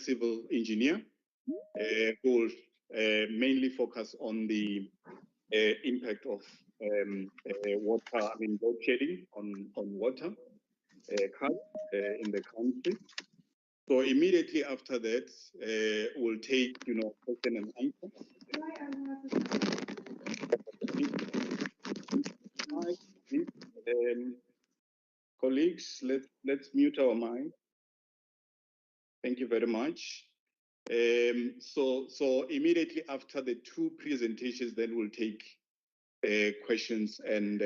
civil engineer who will mainly focus on the impact of water, load shedding on water cuts in the country. So immediately after that, we'll take, question and answer. Colleagues, let's mute our mic. Thank you very much. So immediately after the two presentations, then we'll take questions and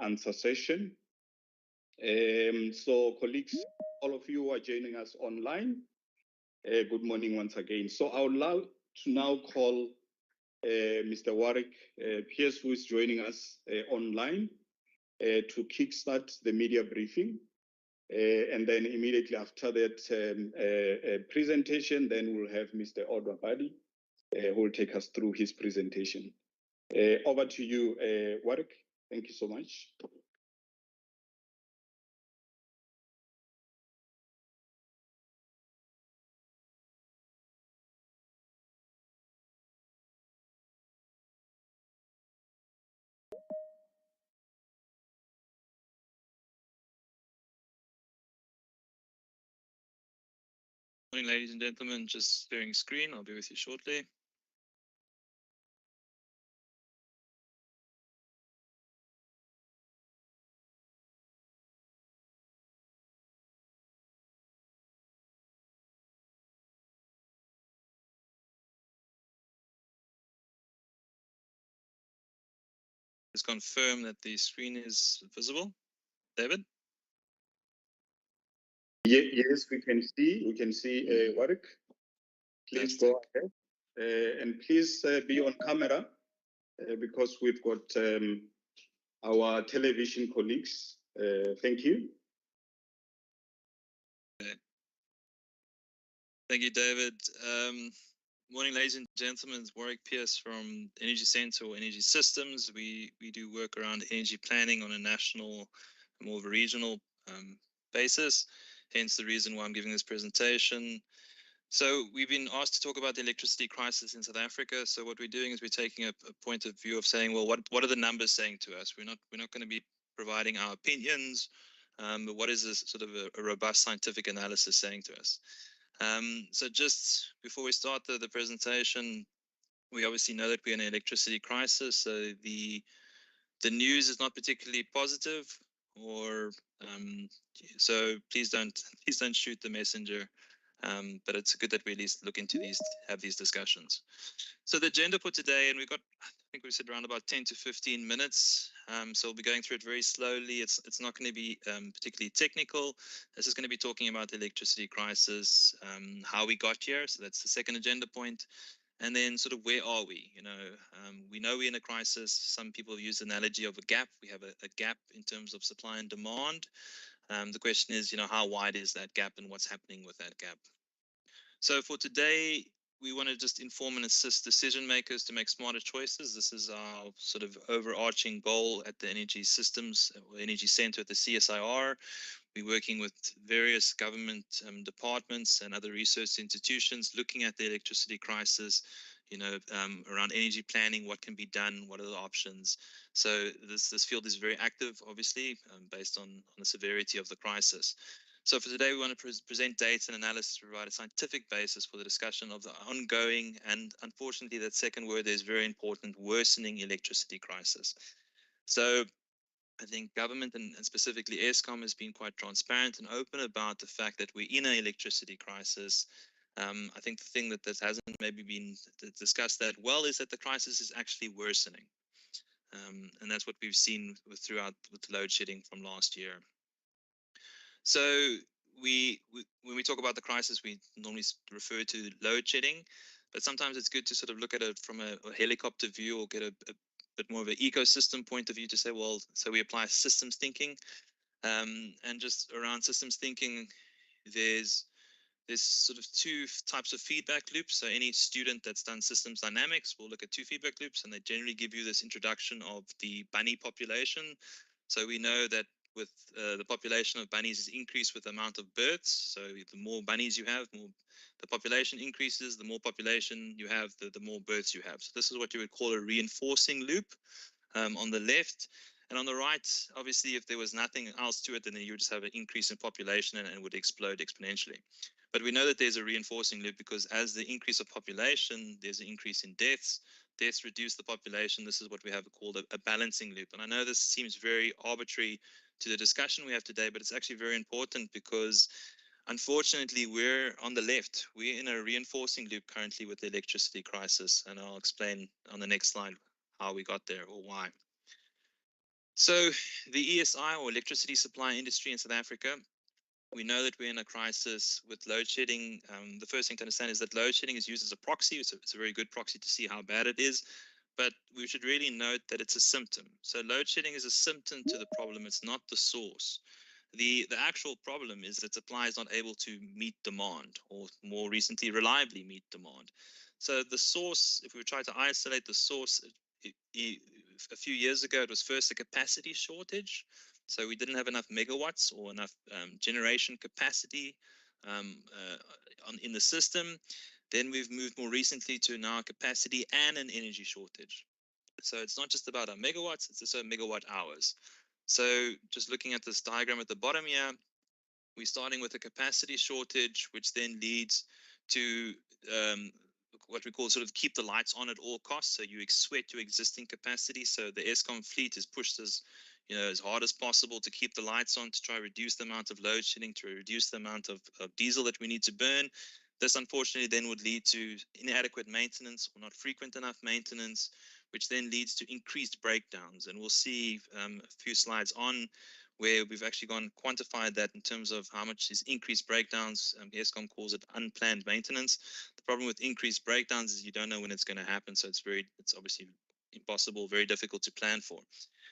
answer session. So colleagues, all of you who are joining us online, good morning once again. So I would like to now call Mr. Warwick Pierce, who is joining us online to kickstart the media briefing. And then immediately after that presentation, then we'll have Mr. Odwa Badi, who will take us through his presentation. Over to you, Warwick. Thank you so much. Morning, ladies and gentlemen. Just sharing screen. I'll be with you shortly. Just confirm that the screen is visible. David? Yes, we can see Warwick. Please go ahead. And please be on camera because we've got our television colleagues. Thank you. Okay. Thank you, David. Morning, ladies and gentlemen. It's Warwick Pierce from Energy Centre or Energy Systems. We do work around energy planning on a national, more of a regional basis. Hence the reason why I'm giving this presentation. So we've been asked to talk about the electricity crisis in South Africa. So what we're doing is we're taking a point of view of saying, well, what are the numbers saying to us? We're not going to be providing our opinions, but what is this sort of a robust scientific analysis saying to us? So just before we start the presentation, we obviously know that we're in an electricity crisis. So the news is not particularly positive, or so please don't shoot the messenger. But it's good that we at least look into these, have these discussions. So the agenda for today, and I think we said around about 10 to 15 minutes. So we'll be going through it very slowly. It's not going to be particularly technical. This is going to be talking about the electricity crisis, how we got here. So that's the second agenda point. And then sort of where are we? We know we're in a crisis. Some people use the analogy of a gap. We have a gap in terms of supply and demand. The question is, how wide is that gap and what's happening with that gap? So for today, we want to just inform and assist decision makers to make smarter choices. This is our sort of overarching goal at the Energy Systems or Energy Centre at the CSIR. We're working with various government departments and other research institutions looking at the electricity crisis, around energy planning, what can be done, what are the options. So this field is very active, obviously, based on the severity of the crisis. So for today, we want to present data and analysis to provide a scientific basis for the discussion of the ongoing, and unfortunately, that second word is very important, worsening electricity crisis. So I think government and specifically Eskom has been quite transparent and open about the fact that we're in an electricity crisis. I think the thing that hasn't maybe been discussed that well is that the crisis is actually worsening. And that's what we've seen throughout with load shedding from last year. So when we talk about the crisis, we normally refer to load shedding, but sometimes it's good to sort of look at it from a helicopter view or get a bit more of an ecosystem point of view to say, well, so we apply systems thinking. And just around systems thinking, there's sort of two types of feedback loops. So any student that's done systems dynamics will look at two feedback loops, and they generally give you this introduction of the bunny population. So we know that with the population of bunnies is increased with the amount of births. So the more bunnies you have, more the population increases. The more population you have, the more births you have. So this is what you would call a reinforcing loop on the left. And on the right, obviously, if there was nothing else to it, then you would just have an increase in population and it would explode exponentially. But we know that there's a reinforcing loop because as the increase of population, there's an increase in deaths. Deaths reduce the population. This is what we have called a balancing loop. And I know this seems very arbitrary to the discussion we have today, but it's actually very important because unfortunately, we're on the left. We're in a reinforcing loop currently with the electricity crisis. And I'll explain on the next slide how we got there or why. So the ESI or electricity supply industry in South Africa, we know that we're in a crisis with load shedding. The first thing to understand is that load shedding is used as a proxy. It's a very good proxy to see how bad it is. But we should really note that it's a symptom. So load shedding is a symptom to the problem. It's not the source. The actual problem is that supply is not able to meet demand, or more recently, reliably meet demand. So the source, if we try to isolate the source, a few years ago, it was first a capacity shortage. So we didn't have enough megawatts or enough generation capacity in the system. Then we've moved more recently to now capacity and an energy shortage. So it's not just about our megawatts, it's also megawatt hours. So just looking at this diagram at the bottom here, we're starting with a capacity shortage, which then leads to what we call sort of keep the lights on at all costs. So you sweat your existing capacity. So the Eskom fleet is pushed as hard as possible to keep the lights on, to try to reduce the amount of load shedding, to reduce the amount of diesel that we need to burn. This unfortunately then would lead to inadequate maintenance or not frequent enough maintenance, which then leads to increased breakdowns. And we'll see a few slides on where we've actually gone quantified that in terms of how much is increased breakdowns. Eskom calls it unplanned maintenance. The problem with increased breakdowns is you don't know when it's going to happen. So it's obviously impossible, very difficult to plan for.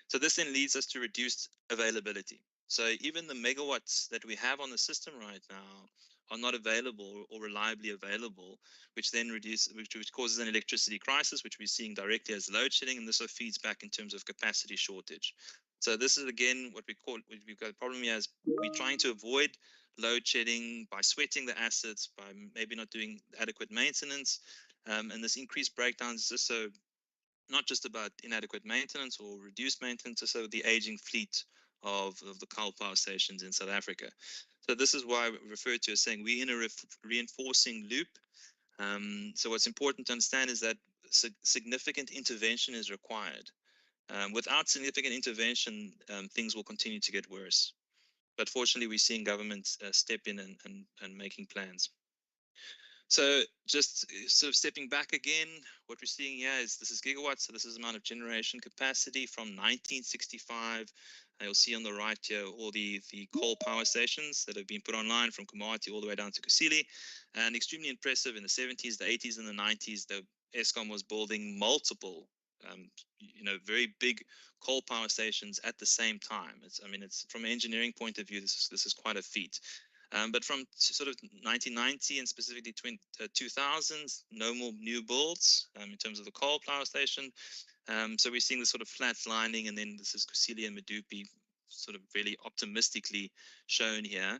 So this then leads us to reduced availability. So even the megawatts that we have on the system right now are not available or reliably available, which then which causes an electricity crisis, which we're seeing directly as load shedding, and this also feeds back in terms of capacity shortage. So this is again what we've got a problem here is we're trying to avoid load shedding by sweating the assets, by maybe not doing adequate maintenance, and this increased breakdowns is also not just about inadequate maintenance or reduced maintenance, also the aging fleet of the coal power stations in South Africa. So this is why we refer to as saying we're in a reinforcing loop. So what's important to understand is that significant intervention is required. Without significant intervention, things will continue to get worse. But fortunately, we're seeing governments step in and making plans. So just sort of stepping back again, what we're seeing here is this is gigawatts. So this is the amount of generation capacity from 1965. You'll see on the right here all the coal power stations that have been put online from Komati all the way down to Kusile. And extremely impressive in the 70s, the 80s, and the 90s, the Eskom was building multiple, very big coal power stations at the same time. It's from an engineering point of view, this is quite a feat. But from sort of 1990 and specifically 2000s, no more new builds in terms of the coal power station. So we're seeing this sort of flat lining, and then this is Kusile and Medupi sort of really optimistically shown here.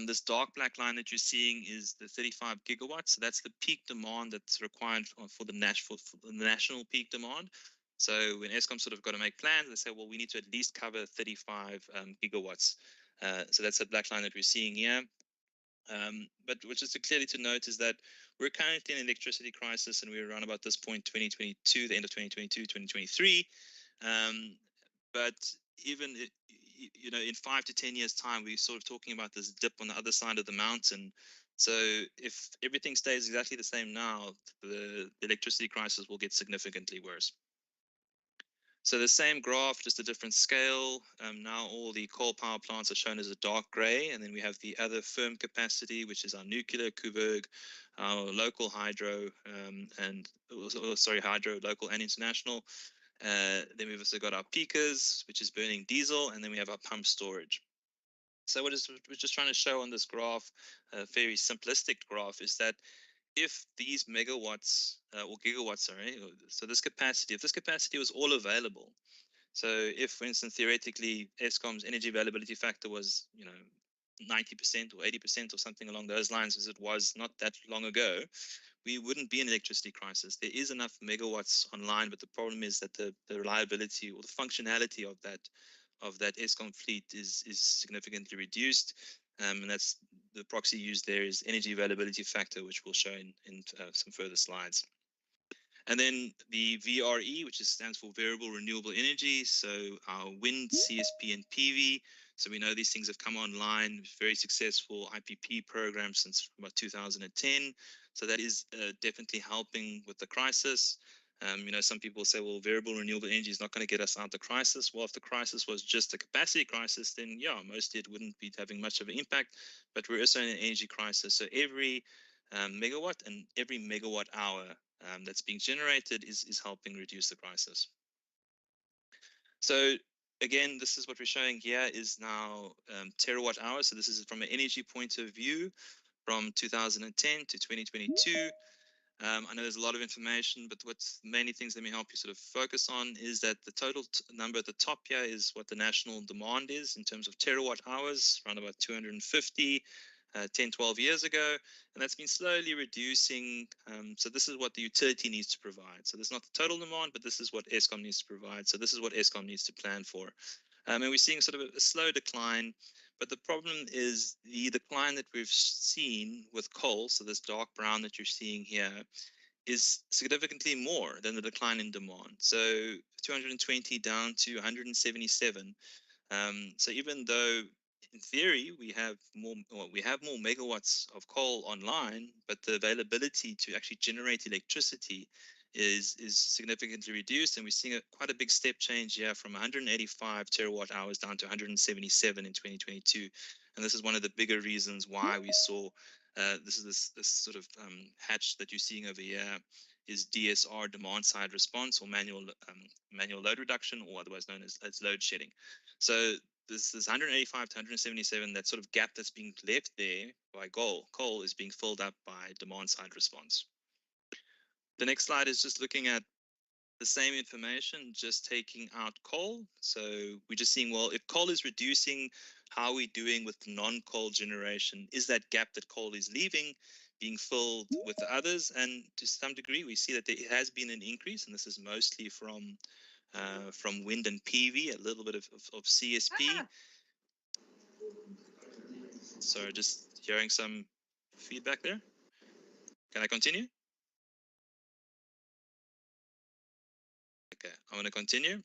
This dark black line that you're seeing is the 35 gigawatts. So that's the peak demand that's required for the national peak demand. So when Eskom sort of got to make plans, they say, well, we need to at least cover 35 gigawatts. So that's the black line that we're seeing here. But which is clearly to note is that we're currently in an electricity crisis, and we're around about this point, 2022, the end of 2022, 2023. But even in 5 to 10 years' time, we're sort of talking about this dip on the other side of the mountain. So if everything stays exactly the same now, the electricity crisis will get significantly worse. So the same graph, just a different scale. Now all the coal power plants are shown as a dark gray, and then we have the other firm capacity, which is our nuclear, Kuberg, our local hydro, hydro, local and international. Then we've also got our peakers, which is burning diesel, and then we have our pump storage. So we're just trying to show on this graph, a very simplistic graph, is that if these megawatts or gigawatts, so this capacity, if this capacity was all available, So if, for instance, theoretically, Eskom's energy availability factor was, 90% or 80% or something along those lines, as it was not that long ago, we wouldn't be in an electricity crisis. There is enough megawatts online, but the problem is that the reliability or the functionality of that Eskom fleet is significantly reduced, and that's the proxy used there is energy availability factor, which we'll show in some further slides. And then the VRE, which stands for Variable Renewable Energy, so our wind, CSP, and PV. So we know these things have come online, very successful IPP program since about 2010. So that is definitely helping with the crisis. Some people say, well, variable renewable energy is not going to get us out of the crisis. Well, if the crisis was just a capacity crisis, then yeah, mostly it wouldn't be having much of an impact. But we're also in an energy crisis. So every megawatt and every megawatt hour that's being generated is helping reduce the crisis. So again, this is what we're showing here is now terawatt hours. So this is from an energy point of view from 2010 to 2022. I know there's a lot of information, but what's mainly things that may help you sort of focus on is that the total number at the top here is what the national demand is in terms of terawatt hours, around about 250, 10, 12 years ago. And that's been slowly reducing. So this is what the utility needs to provide. So this is not the total demand, but this is what Eskom needs to provide. So this is what Eskom needs to plan for. And we're seeing sort of a slow decline. But the problem is the decline that we've seen with coal, so this dark brown that you're seeing here, is significantly more than the decline in demand. So 220 down to 177. So even though in theory we have more megawatts of coal online, but the availability to actually generate electricity is significantly reduced, and we're seeing quite a big step change here from 185 terawatt hours down to 177 in 2022. And this is one of the bigger reasons why we saw this sort of hatch that you're seeing over here is DSR, demand side response, or manual load reduction, or otherwise known as load shedding. So this 185 to 177, that sort of gap that's being left there by coal is being filled up by demand side response. The next slide is just looking at the same information, just taking out coal. So we're just seeing, well, if coal is reducing, how are we doing with non-coal generation? Is that gap that coal is leaving being filled with the others? And to some degree, we see that there has been an increase, and this is mostly from wind and PV, a little bit of CSP. Sorry, just hearing some feedback there. Can I continue? Okay, I'm going to continue.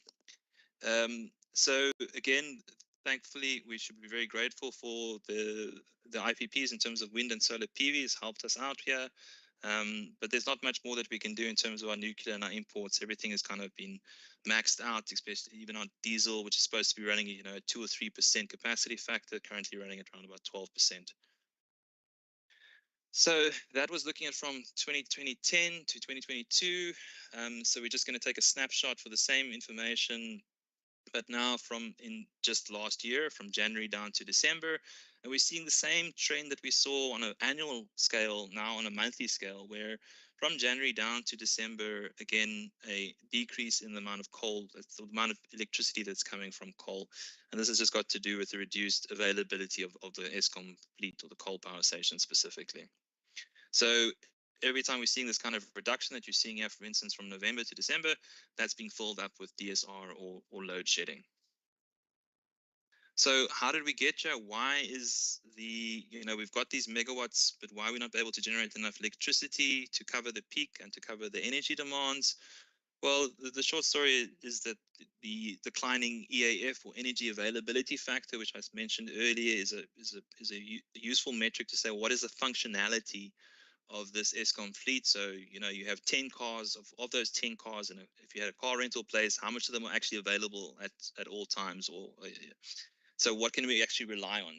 So again, thankfully, we should be very grateful for the IPPs in terms of wind and solar PV has helped us out here. But there's not much more that we can do in terms of our nuclear and our imports. Everything has kind of been maxed out, especially even on diesel, which is supposed to be running, a 2 or 3% capacity factor, currently running at around about 12%. So that was looking at from 2010 to 2022. So we're just going to take a snapshot for the same information, but now from in just last year, from January down to December. And we're seeing the same trend that we saw on an annual scale, now on a monthly scale, where from January down to December, again, a decrease in the amount of coal, that's the amount of electricity that's coming from coal. And this has just got to do with the reduced availability of the Eskom fleet, or the coal power station specifically. So every time we're seeing this kind of reduction that you're seeing here, for instance, from November to December, that's being filled up with DSR or load shedding. So how did we get here? Why is we've got these megawatts, but why are we not able to generate enough electricity to cover the peak and to cover the energy demands? Well, the short story is that the declining EAF, or energy availability factor, which I mentioned earlier, is a useful metric to say what is the functionality of this Eskom fleet. So, you have 10 cars, of those 10 cars, and if you had a car rental place, how much of them are actually available at all times? Or so what can we actually rely on,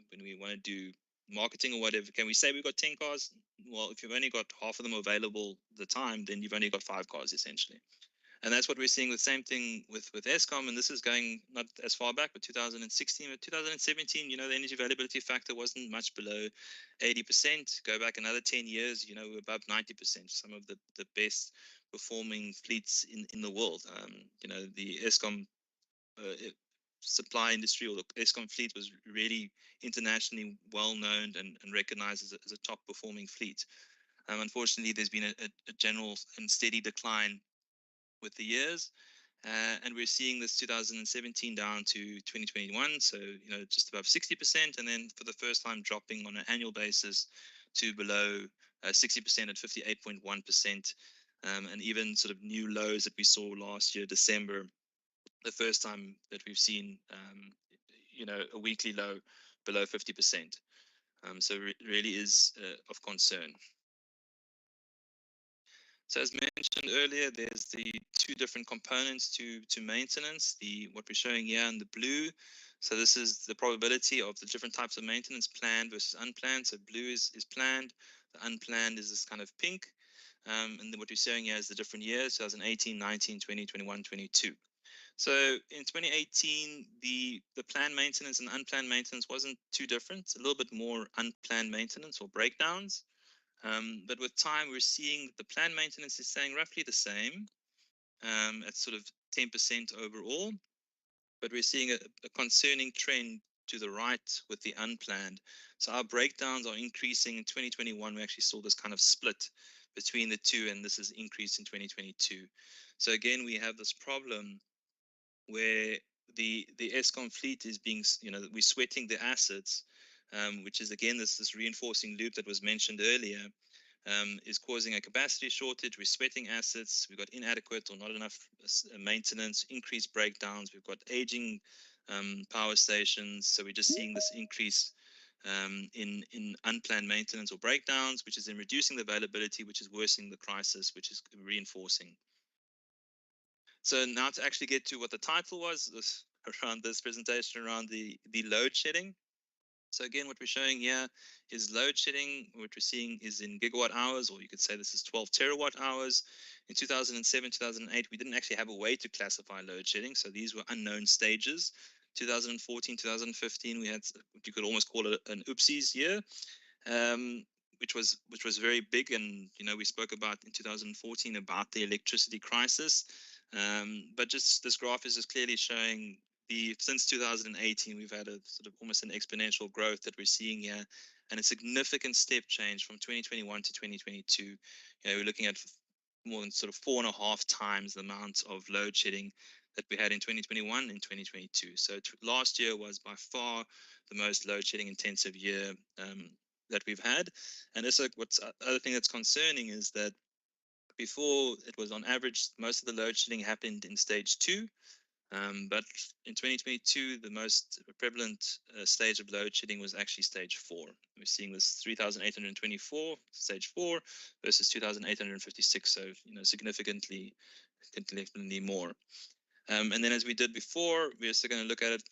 when we want to do marketing or whatever? Can we say we've got 10 cars? Well, if you've only got half of them available at the time, then you've only got 5 cars essentially. And that's what we're seeing, the same thing with Eskom. And this is going not as far back, but 2016, but 2017, the energy availability factor wasn't much below 80%. Go back another 10 years, we're above 90%, some of the best performing fleets in the world. The Eskom supply industry, or the Eskom fleet, was really internationally well known and recognized as a top performing fleet. Unfortunately, there's been a general and steady decline with the years. And we're seeing this 2017 down to 2021, so just above 60%, and then for the first time dropping on an annual basis to below 60% at 58.1%, and even sort of new lows that we saw last year, December, the first time that we've seen a weekly low below 50%. So really is of concern. So as mentioned earlier, there's the two different components to maintenance, what we're showing here in the blue. So this is the probability of the different types of maintenance, planned versus unplanned. So blue is planned, the unplanned is this kind of pink. And then what we're showing here is the different years, 2018, 19, 20, 21, 22. So in 2018, the planned maintenance and unplanned maintenance wasn't too different. It's a little bit more unplanned maintenance or breakdowns. But with time, we're seeing that the planned maintenance is staying roughly the same at sort of 10% overall. But we're seeing a concerning trend to the right with the unplanned. So our breakdowns are increasing. In 2021, we actually saw this kind of split between the two, and this has increased in 2022. So again, we have this problem where the Eskom fleet is being, we're sweating the assets, which is again this reinforcing loop that was mentioned earlier, is causing a capacity shortage. We're sweating assets. We've got inadequate or not enough maintenance, increased breakdowns. We've got aging power stations. So we're just seeing this increase in unplanned maintenance or breakdowns, which is in reducing the availability, which is worsening the crisis, which is reinforcing. So now to actually get to what the title was around this presentation, around the load shedding. So again, what we're showing here is load shedding. What we're seeing is in gigawatt hours, or you could say this is 12 terawatt hours. In 2007, 2008, we didn't actually have a way to classify load shedding. So these were unknown stages. 2014, 2015, we had what you could almost call it an oopsies year. Which was very big, and we spoke about in 2014 about the electricity crisis. But just this graph is just clearly showing since 2018 we've had a sort of almost an exponential growth that we're seeing here, and a significant step change from 2021 to 2022. We're looking at more than sort of 4.5 times the amount of load shedding that we had in 2021 and 2022. So last year was by far the most load shedding intensive year that we've had. And also what's other thing that's concerning is that before, it was on average, most of the load shedding happened in stage 2. But in 2022, the most prevalent stage of load shedding was actually stage 4. We're seeing this 3,824 stage 4 versus 2,856. So, significantly more. And then as we did before, we're also going to look at it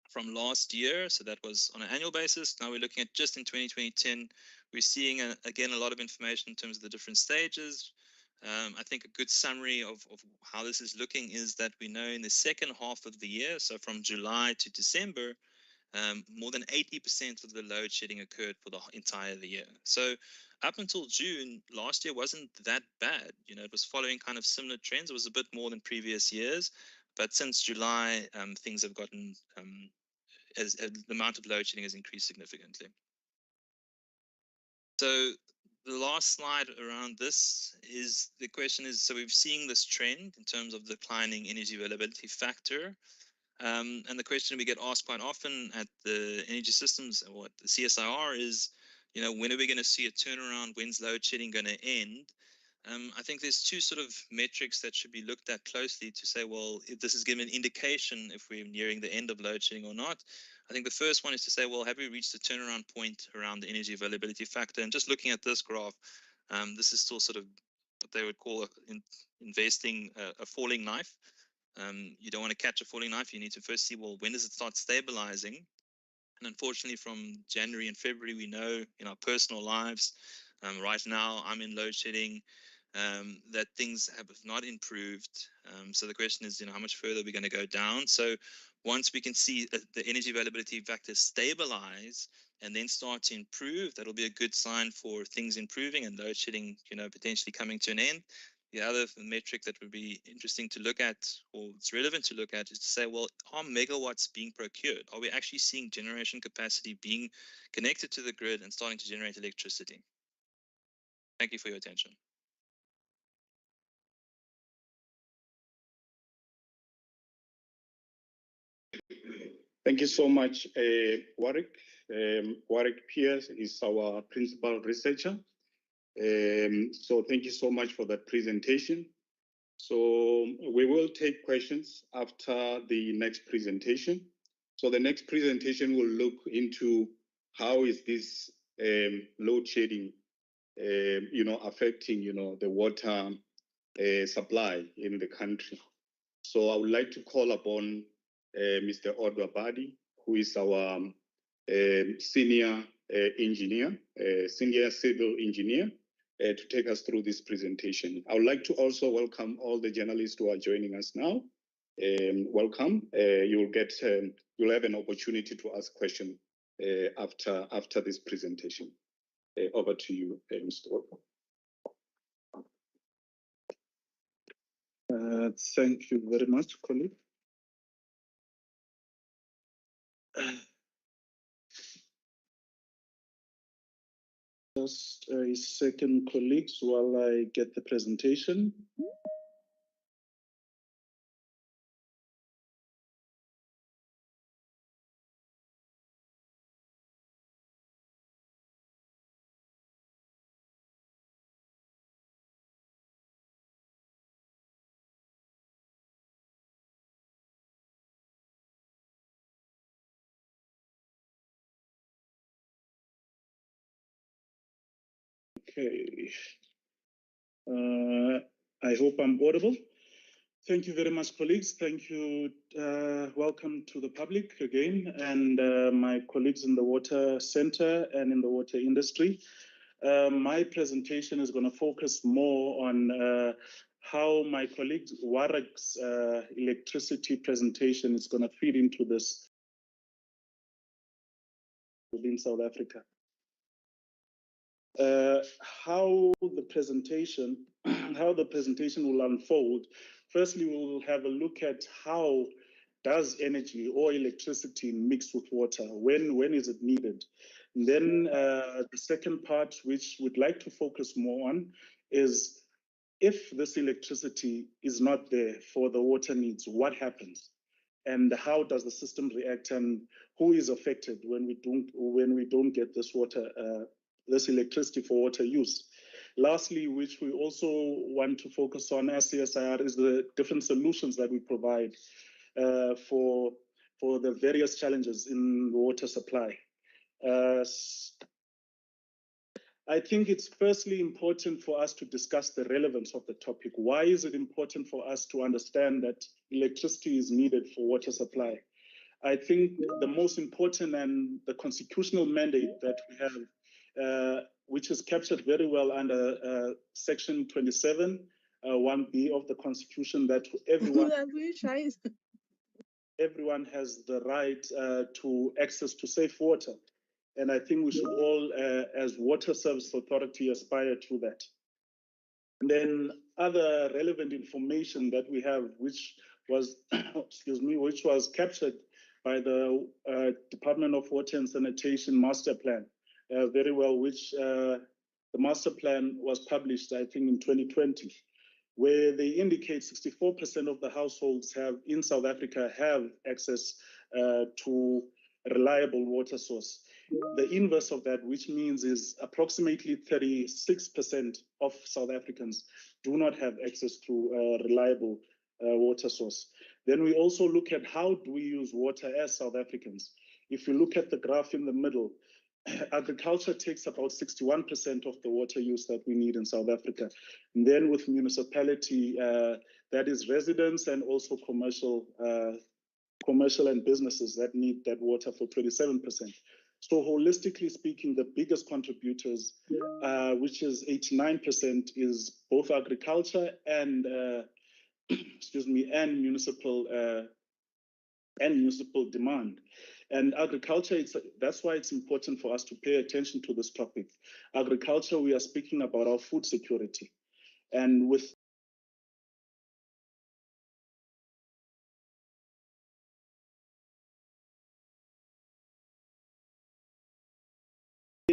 from last year. So that was on an annual basis. Now we're looking at just in 2010. We're seeing, again, a lot of information in terms of the different stages. I think a good summary of how this is looking is that we know in the second half of the year, so from July to December, more than 80% of the load shedding occurred for the entire year. So up until June last year wasn't that bad. It was following kind of similar trends. It was a bit more than previous years, but since July, things have gotten as the amount of load shedding has increased significantly. So the last slide around this is the question is, so we've seen this trend in terms of declining energy availability factor. And the question we get asked quite often at the energy systems or at the CSIR is, when are we going to see a turnaround? When's load shedding going to end? I think there's two sort of metrics that should be looked at closely to say, well, if this is giving an indication if we're nearing the end of load shedding or not. I think the first one is to say, well, have we reached the turnaround point around the energy availability factor? And just looking at this graph, this is still sort of what they would call investing a falling knife. You don't want to catch a falling knife. You need to first see, well, when does it start stabilizing? And unfortunately, from January and February, we know in our personal lives, right now I'm in load shedding, that things have not improved. So the question is, how much further are we going to go down? So once we can see the energy availability factor stabilize and then start to improve, that'll be a good sign for things improving and load shedding, potentially coming to an end. The other metric that would be interesting to look at, or it's relevant to look at, is to say, well, are megawatts being procured? Are we actually seeing generation capacity being connected to the grid and starting to generate electricity? Thank you for your attention. Thank you so much, Warwick. Warwick Pierce is our principal researcher. So thank you so much for that presentation. So we will take questions after the next presentation. So the next presentation will look into how is this load shedding, affecting, the water supply in the country. So I would like to call upon Mr. Odwa Badi, who is our senior engineer, senior civil engineer, to take us through this presentation. I would like to also welcome all the journalists who are joining us now. Welcome. You'll have an opportunity to ask questions after this presentation. Over to you, Mr. Odwa. Thank you very much, colleague. Just a second, colleagues, while I get the presentation. Okay. I hope I'm audible. Thank you very much, colleagues. Thank you. Welcome to the public again, and my colleagues in the water center and in the water industry. My presentation is going to focus more on how my colleague Warwick's electricity presentation is going to feed into this within South Africa. How the presentation will unfold. Firstly, we will have a look at how does energy or electricity mix with water? When is it needed? And then the second part, which we'd like to focus more on, is if this electricity is not there for the water needs, what happens? And how does the system react, and who is affected when we don't get this water, this electricity for water use? Lastly, which we also want to focus on as CSIR, is the different solutions that we provide for the various challenges in water supply. I think it's firstly important for us to discuss the relevance of the topic. Why is it important for us to understand that electricity is needed for water supply? I think the most important and the constitutional mandate that we have, which is captured very well under Section 27, 1B of the Constitution, that everyone has the right to access to safe water. And I think we should all, as Water Service Authority, aspire to that. And then other relevant information that we have, which was, which was captured by the Department of Water and Sanitation Master Plan, very well, which the Master Plan was published, I think, in 2020, where they indicate 64% of the households in South Africa have access to a reliable water source. The inverse of that, which means is approximately 36% of South Africans do not have access to a reliable water source. Then we also look at how do we use water as South Africans. If you look at the graph in the middle, agriculture takes about 61% of the water use that we need in South Africa. And then with municipality, that is residents and also commercial and businesses that need that water for 27%. So holistically speaking, the biggest contributors, which is 89%, is both agriculture and and municipal demand. And agriculture, that's why it's important for us to pay attention to this topic. Agriculture, we are speaking about our food security. And with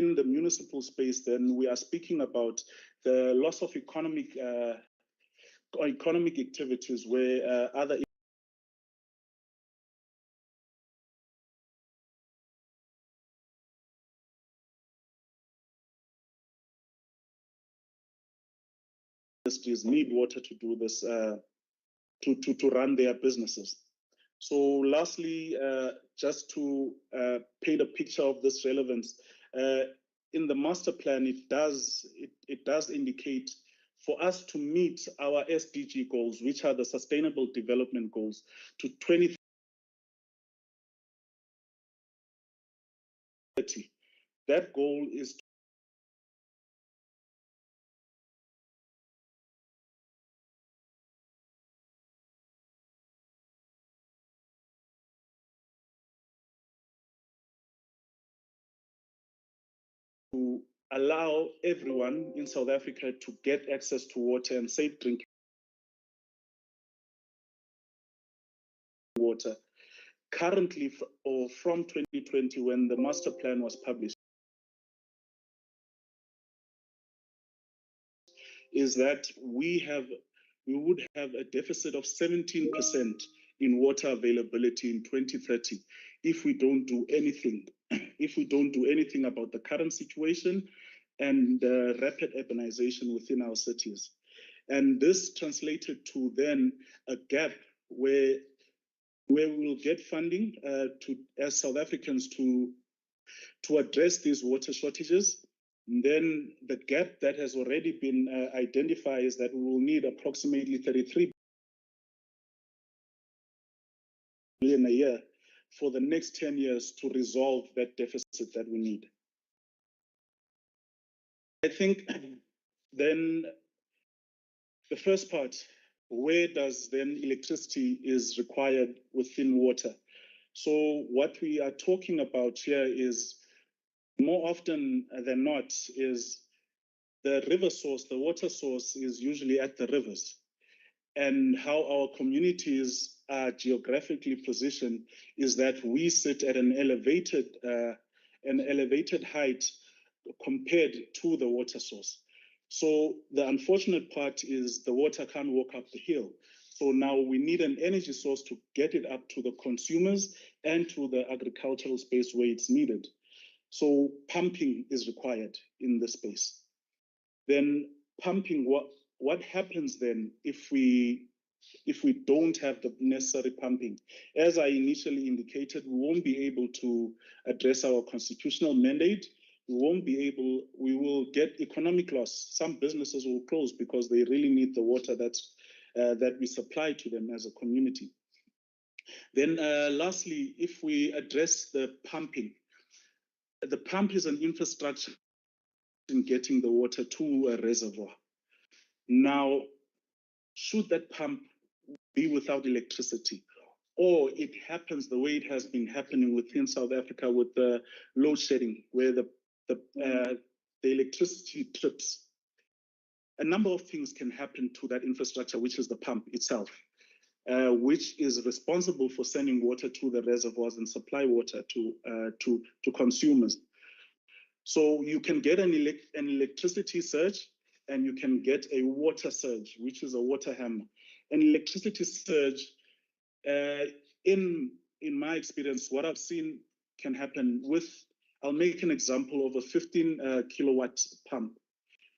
in the municipal space, then we are speaking about the loss of economic activities where other industries need water to do this, to run their businesses. So lastly, just to paint a picture of this relevance, in the master plan, it does indicate for us to meet our SDG goals, which are the Sustainable Development Goals, to 2030. That goal is to allow everyone in South Africa to get access to water and safe drinking water. Currently, or from 2020, when the master plan was published, is that we would have a deficit of 17% in water availability in 2030 if we don't do anything. If we don't do anything about the current situation and rapid urbanization within our cities. And this translated to then a gap where we will get funding as South Africans to address these water shortages. And then the gap that has already been identified is that we will need approximately 33 billion a year for the next 10 years to resolve that deficit that we need. I think then the first part, where does then electricity is required within water? So what we are talking about here is more often than not is the river source, the water source is usually at the rivers. And how our communities are geographically positioned is that we sit at an elevated height compared to the water source. So the unfortunate part is the water can't walk up the hill. So now we need an energy source to get it up to the consumers and to the agricultural space where it's needed. So pumping is required in the space. Then pumping, what happens then if we don't have the necessary pumping? As I initially indicated, we won't be able to address our constitutional mandate. We will get economic loss. Some businesses will close because they really need the water that we supply to them as a community. Then lastly, if we address the pumping, the pump is an infrastructure in getting the water to a reservoir. Now, should that pump be without electricity, or it happens the way it has been happening within South Africa with the load shedding, where the electricity trips, a number of things can happen to that infrastructure, which is the pump itself, which is responsible for sending water to the reservoirs and supply water to consumers. So you can get an electricity surge, and you can get a water surge, which is a water hammer. An electricity surge, in my experience, what I've seen can happen with, I'll make an example of a 15 kilowatt pump.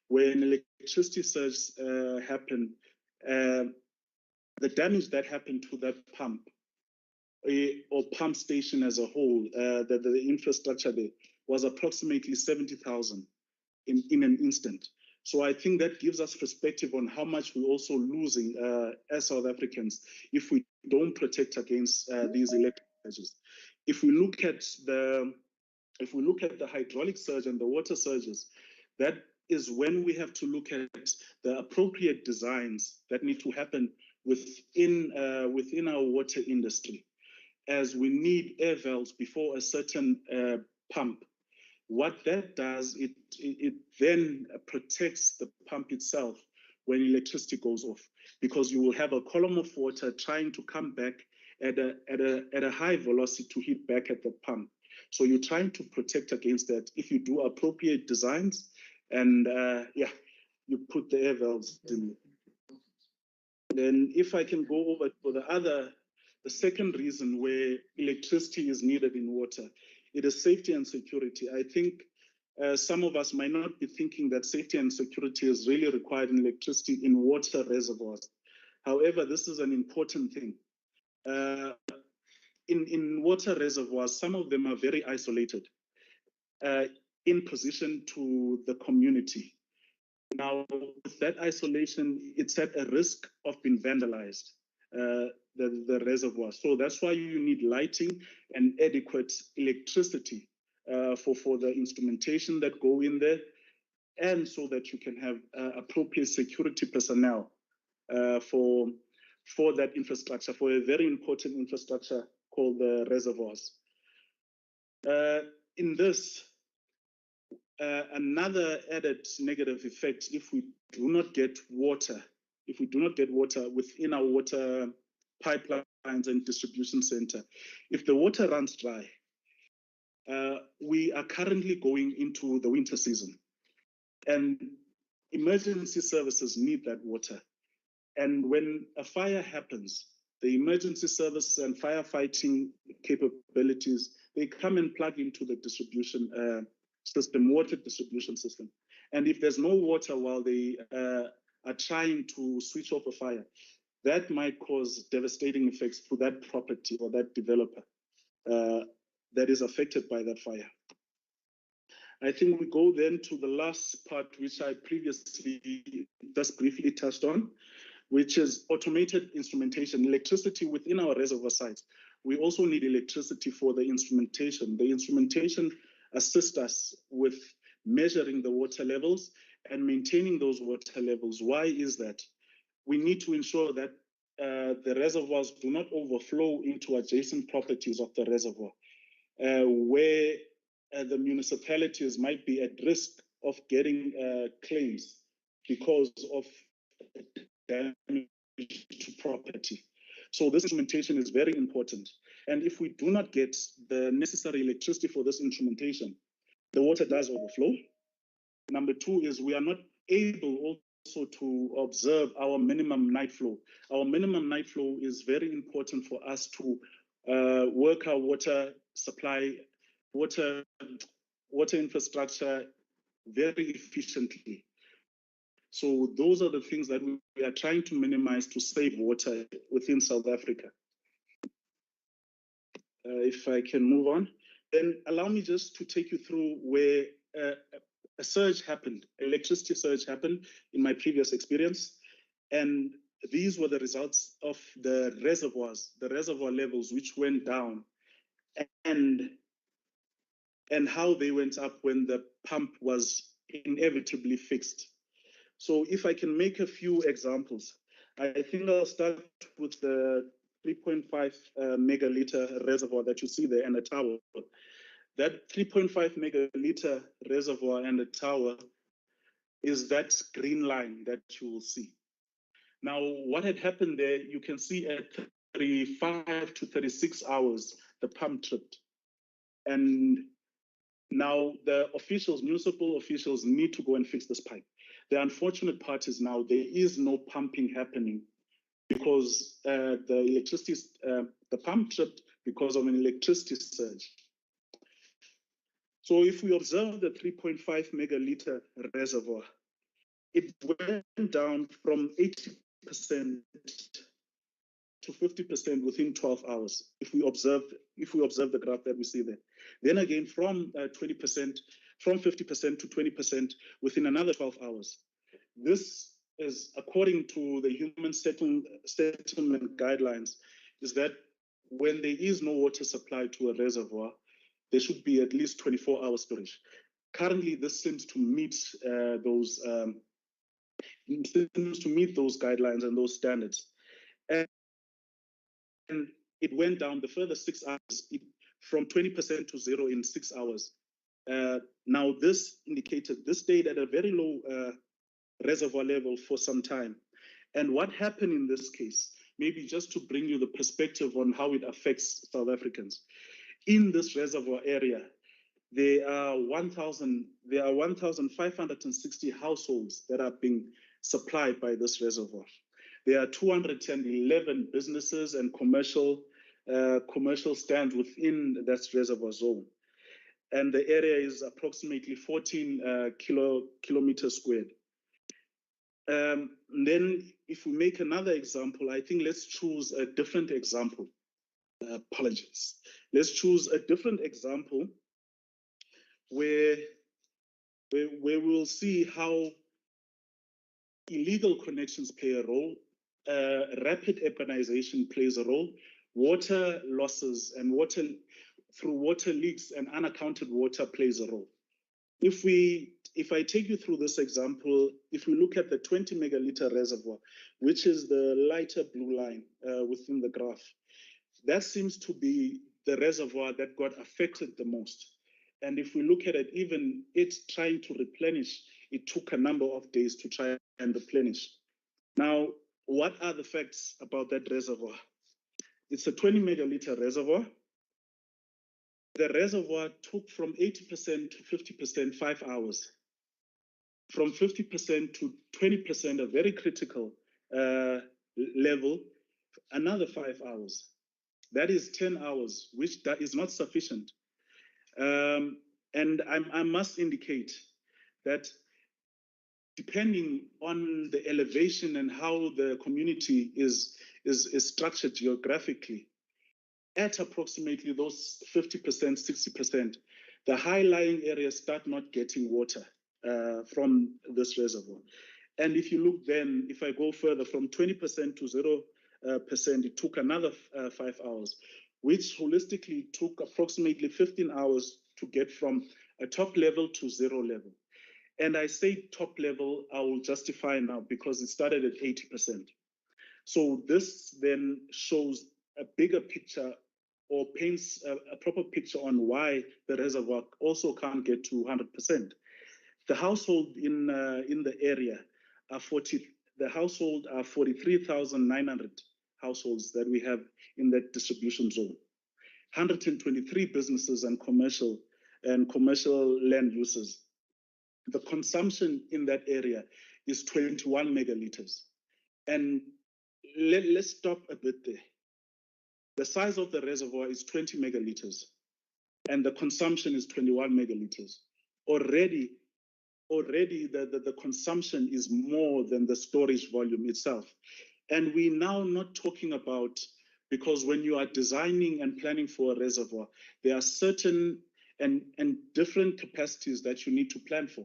Where an electricity surge happened, the damage that happened to that pump or pump station as a whole, the infrastructure there, was approximately 70,000 in an instant. So I think that gives us perspective on how much we're also losing as South Africans if we don't protect against these electric surges. If we look at the hydraulic surge and the water surges, that is when we have to look at the appropriate designs that need to happen within our water industry, as we need air valves before a certain pump. What that does, it then protects the pump itself when electricity goes off, because you will have a column of water trying to come back at a high velocity to hit back at the pump. So you're trying to protect against that if you do appropriate designs and you put the air valves in. Then if I can go over for the second reason where electricity is needed in water, it is safety and security. I think some of us might not be thinking that safety and security is really required in electricity in water reservoirs. However, this is an important thing. In water reservoirs, some of them are very isolated in position to the community. Now, with that isolation, it's at a risk of being vandalized, the reservoir. So that's why you need lighting and adequate electricity for the instrumentation that go in there, and so that you can have appropriate security personnel for that infrastructure, for a very important infrastructure called the reservoirs. In this, another added negative effect, if we do not get water within our water pipelines and distribution center, if the water runs dry, we are currently going into the winter season, and emergency services need that water. And when a fire happens, the emergency service and firefighting capabilities, they come and plug into the distribution system, water distribution system. And if there's no water while they are trying to switch off a fire, that might cause devastating effects to that property or that developer that is affected by that fire. I think we go then to the last part, which I previously just briefly touched on, which is automated instrumentation, electricity within our reservoir sites. We also need electricity for the instrumentation. The instrumentation assists us with measuring the water levels and maintaining those water levels. Why is that? We need to ensure that the reservoirs do not overflow into adjacent properties of the reservoir, where the municipalities might be at risk of getting claims because of damage to property. So this instrumentation is very important. And if we do not get the necessary electricity for this instrumentation, the water does overflow. Number two is we are not able also to observe our minimum night flow. Our minimum night flow is very important for us to work our water supply, water infrastructure very efficiently. So those are the things that we are trying to minimize to save water within South Africa. If I can move on, then allow me just to take you through where a surge happened, electricity surge happened in my previous experience. And these were the results of the reservoirs, the reservoir levels, which went down, and how they went up when the pump was inevitably fixed. So if I can make a few examples, I think I'll start with the 3.5 megaliter reservoir that you see there and the tower. That 3.5 megaliter reservoir and the tower is that green line that you will see. Now, what had happened there, you can see at 35 to 36 hours, the pump tripped. And now the officials, municipal officials, need to go and fix this pipe. The unfortunate part is now there is no pumping happening because the pump tripped because of an electricity surge. So if we observe the 3.5 megaliter reservoir, it went down from 80% to 50% within 12 hours. If we observe the graph that we see there, then again from 50% to 20% within another 12 hours. This is according to the human settlement guidelines, is that when there is no water supply to a reservoir, there should be at least 24-hour storage. Currently, this seems to meet those guidelines and those standards. And it went down the further 6 hours, from 20% to zero in 6 hours. Now, this stayed at a very low reservoir level for some time. And what happened in this case, maybe just to bring you the perspective on how it affects South Africans, in this reservoir area, there are 1,560 households that are being supplied by this reservoir. There are 211 businesses and commercial stands within that reservoir zone. And the area is approximately 14 kilometers squared. Then if we make another example, I think let's choose a different example. Apologies. Let's choose a different example where we'll see how illegal connections play a role, rapid urbanization plays a role, water losses and water leaks and unaccounted water plays a role. If I take you through this example, if we look at the 20 megaliter reservoir, which is the lighter blue line within the graph, that seems to be the reservoir that got affected the most. And if we look at it, even it trying to replenish, it took a number of days to try and replenish. Now, what are the facts about that reservoir? It's a 20 megaliter reservoir. The reservoir took from 80% to 50%, 5 hours. From 50% to 20%, a very critical level, another 5 hours. That is 10 hours, which that is not sufficient. And I must indicate that depending on the elevation and how the community is structured geographically, at approximately those 50%, 60%, the high-lying areas start not getting water from this reservoir. And if you look then, if I go further from 20% to 0%, it took another 5 hours, which holistically took approximately 15 hours to get from a top level to 0 level. And I say top level, I will justify now because it started at 80%. So this then shows a bigger picture or paints a proper picture on why the reservoir also can't get to 100%. The household in the area are 43,900 households that we have in that distribution zone. 123 businesses and commercial land uses. The consumption in that area is 21 megaliters. And let's stop a bit there. The size of the reservoir is 20 megaliters and the consumption is 21 megaliters. Already the consumption is more than the storage volume itself. And we're now not talking about, because when you are designing and planning for a reservoir, there are certain and different capacities that you need to plan for.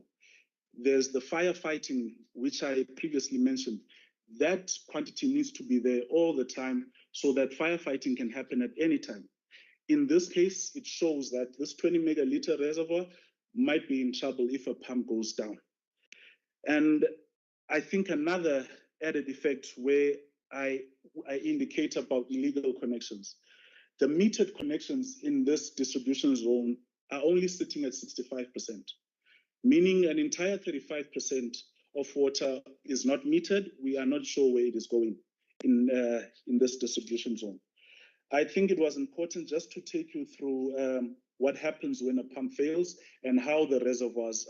There's the firefighting, which I previously mentioned. That quantity needs to be there all the time so that firefighting can happen at any time. In this case, it shows that this 20 megaliter reservoir might be in trouble if a pump goes down. And I think another added effect where I indicate about illegal connections, the metered connections in this distribution zone are only sitting at 65%, meaning an entire 35% of water is not metered. We are not sure where it is going in this distribution zone. I think it was important just to take you through what happens when a pump fails and how the reservoirs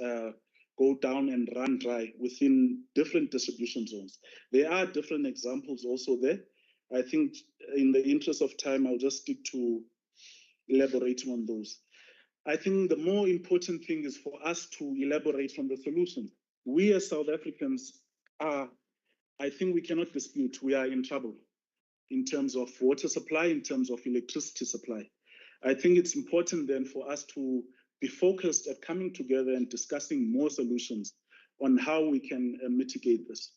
go down and run dry within different distribution zones. There are different examples also there. I think in the interest of time, I'll just stick to elaborating on those. I think the more important thing is for us to elaborate on the solution. We as South Africans are, I think we cannot dispute, we are in trouble in terms of water supply, in terms of electricity supply. I think it's important then for us to be focused at coming together and discussing more solutions on how we can mitigate this.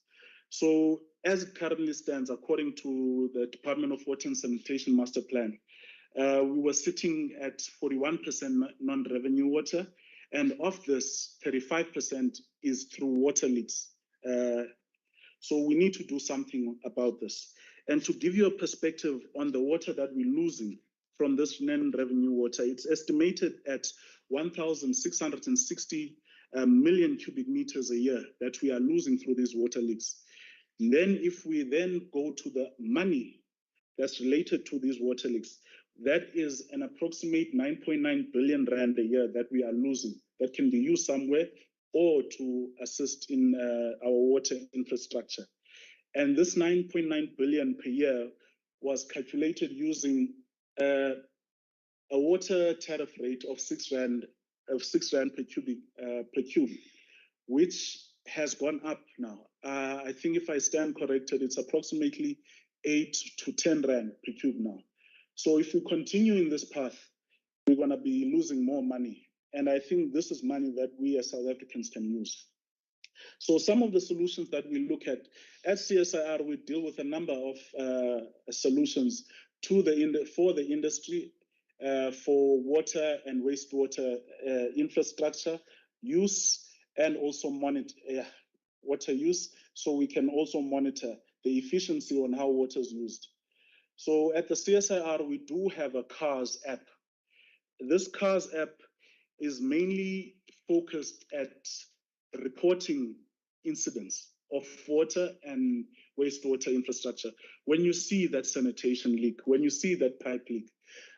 So as it currently stands, according to the Department of Water and Sanitation Master Plan, we were sitting at 41% non-revenue water, and of this, 35% is through water leaks. So we need to do something about this. And to give you a perspective on the water that we're losing from this non-revenue water, it's estimated at 1,660 million cubic meters a year that we are losing through these water leaks. And then if we then go to the money that's related to these water leaks, that is an approximate 9.9 billion rand a year that we are losing that can be used somewhere or to assist in our water infrastructure. And this 9.9 billion per year was calculated using a water tariff rate of 6 rand per cube, which has gone up now. I think if I stand corrected, it's approximately 8 to 10 rand per cube now. So if we continue in this path, we're going to be losing more money. And I think this is money that we as South Africans can use. So some of the solutions that we look at CSIR, we deal with a number of solutions for the industry, for water and wastewater infrastructure use, and also monitor water use, so we can also monitor the efficiency on how water is used. So at the CSIR, we do have a CARS app. This CARS app is mainly focused at reporting incidents of water and wastewater infrastructure. When you see that sanitation leak, when you see that pipe leak,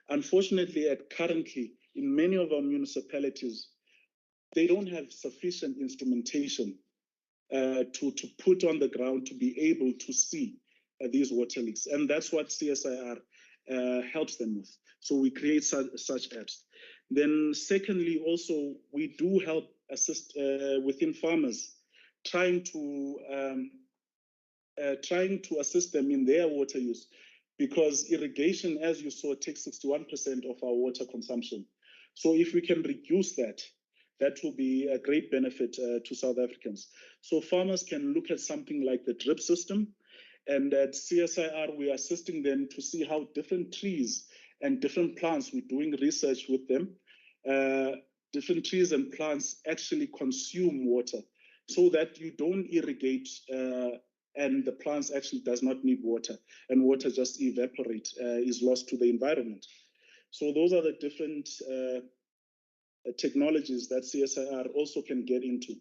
unfortunately, currently, in many of our municipalities, they don't have sufficient instrumentation to put on the ground to be able to see these water leaks. And that's what CSIR helps them with. So we create such apps. Then secondly, also, we do help assist within farmers, trying to assist them in their water use, because irrigation, as you saw, takes 61% of our water consumption. So if we can reduce that, that will be a great benefit to South Africans. So farmers can look at something like the drip system, and at CSIR, we are assisting them to see how different trees and different plants, we're doing research with them, different trees and plants actually consume water, so that you don't irrigate and the plants actually does not need water, and water just evaporate, is lost to the environment. So those are the different technologies that CSIR also can get into.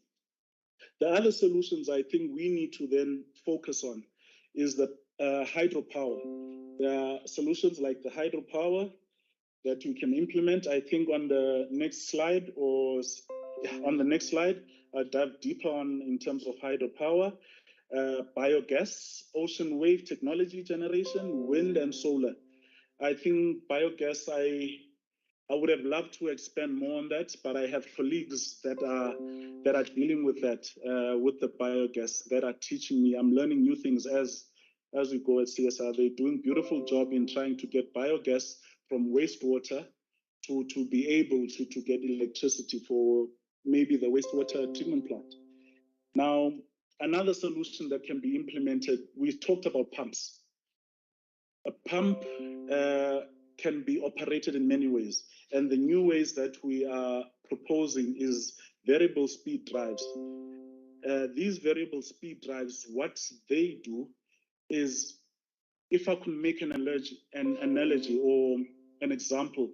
The other solutions I think we need to then focus on is the hydropower. There are solutions like the hydropower that we can implement. I think on the next slide, I'll dive deeper on in terms of hydropower, biogas, ocean wave technology generation, wind and solar. I think biogas, I would have loved to expand more on that, but I have colleagues that are dealing with that, with the biogas, that are teaching me. I'm learning new things as we go at CSR. They're doing a beautiful job in trying to get biogas from wastewater to be able to get electricity for maybe the wastewater treatment plant. Now, another solution that can be implemented, we talked about pumps. A pump can be operated in many ways. And the new ways that we are proposing is variable speed drives. These variable speed drives, what they do is, if I could make an analogy or an example,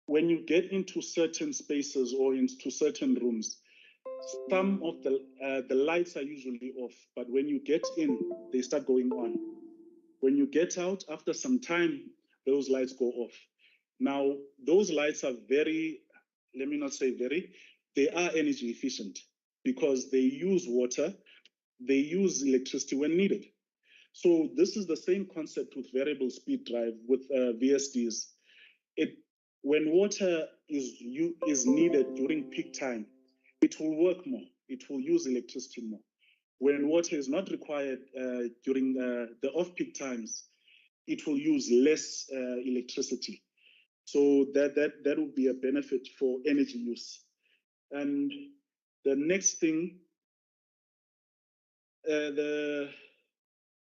when you get into certain spaces or into certain rooms, some of the lights are usually off, but when you get in, they start going on. When you get out, after some time, those lights go off. Now, those lights are very, let me not say very, they are energy efficient because they use water, they use electricity when needed. So this is the same concept with variable speed drive with VSDs. When water is needed during peak time, it will work more, it will use electricity more. When water is not required during the off-peak times, it will use less electricity. So that would be a benefit for energy use. And the next thing,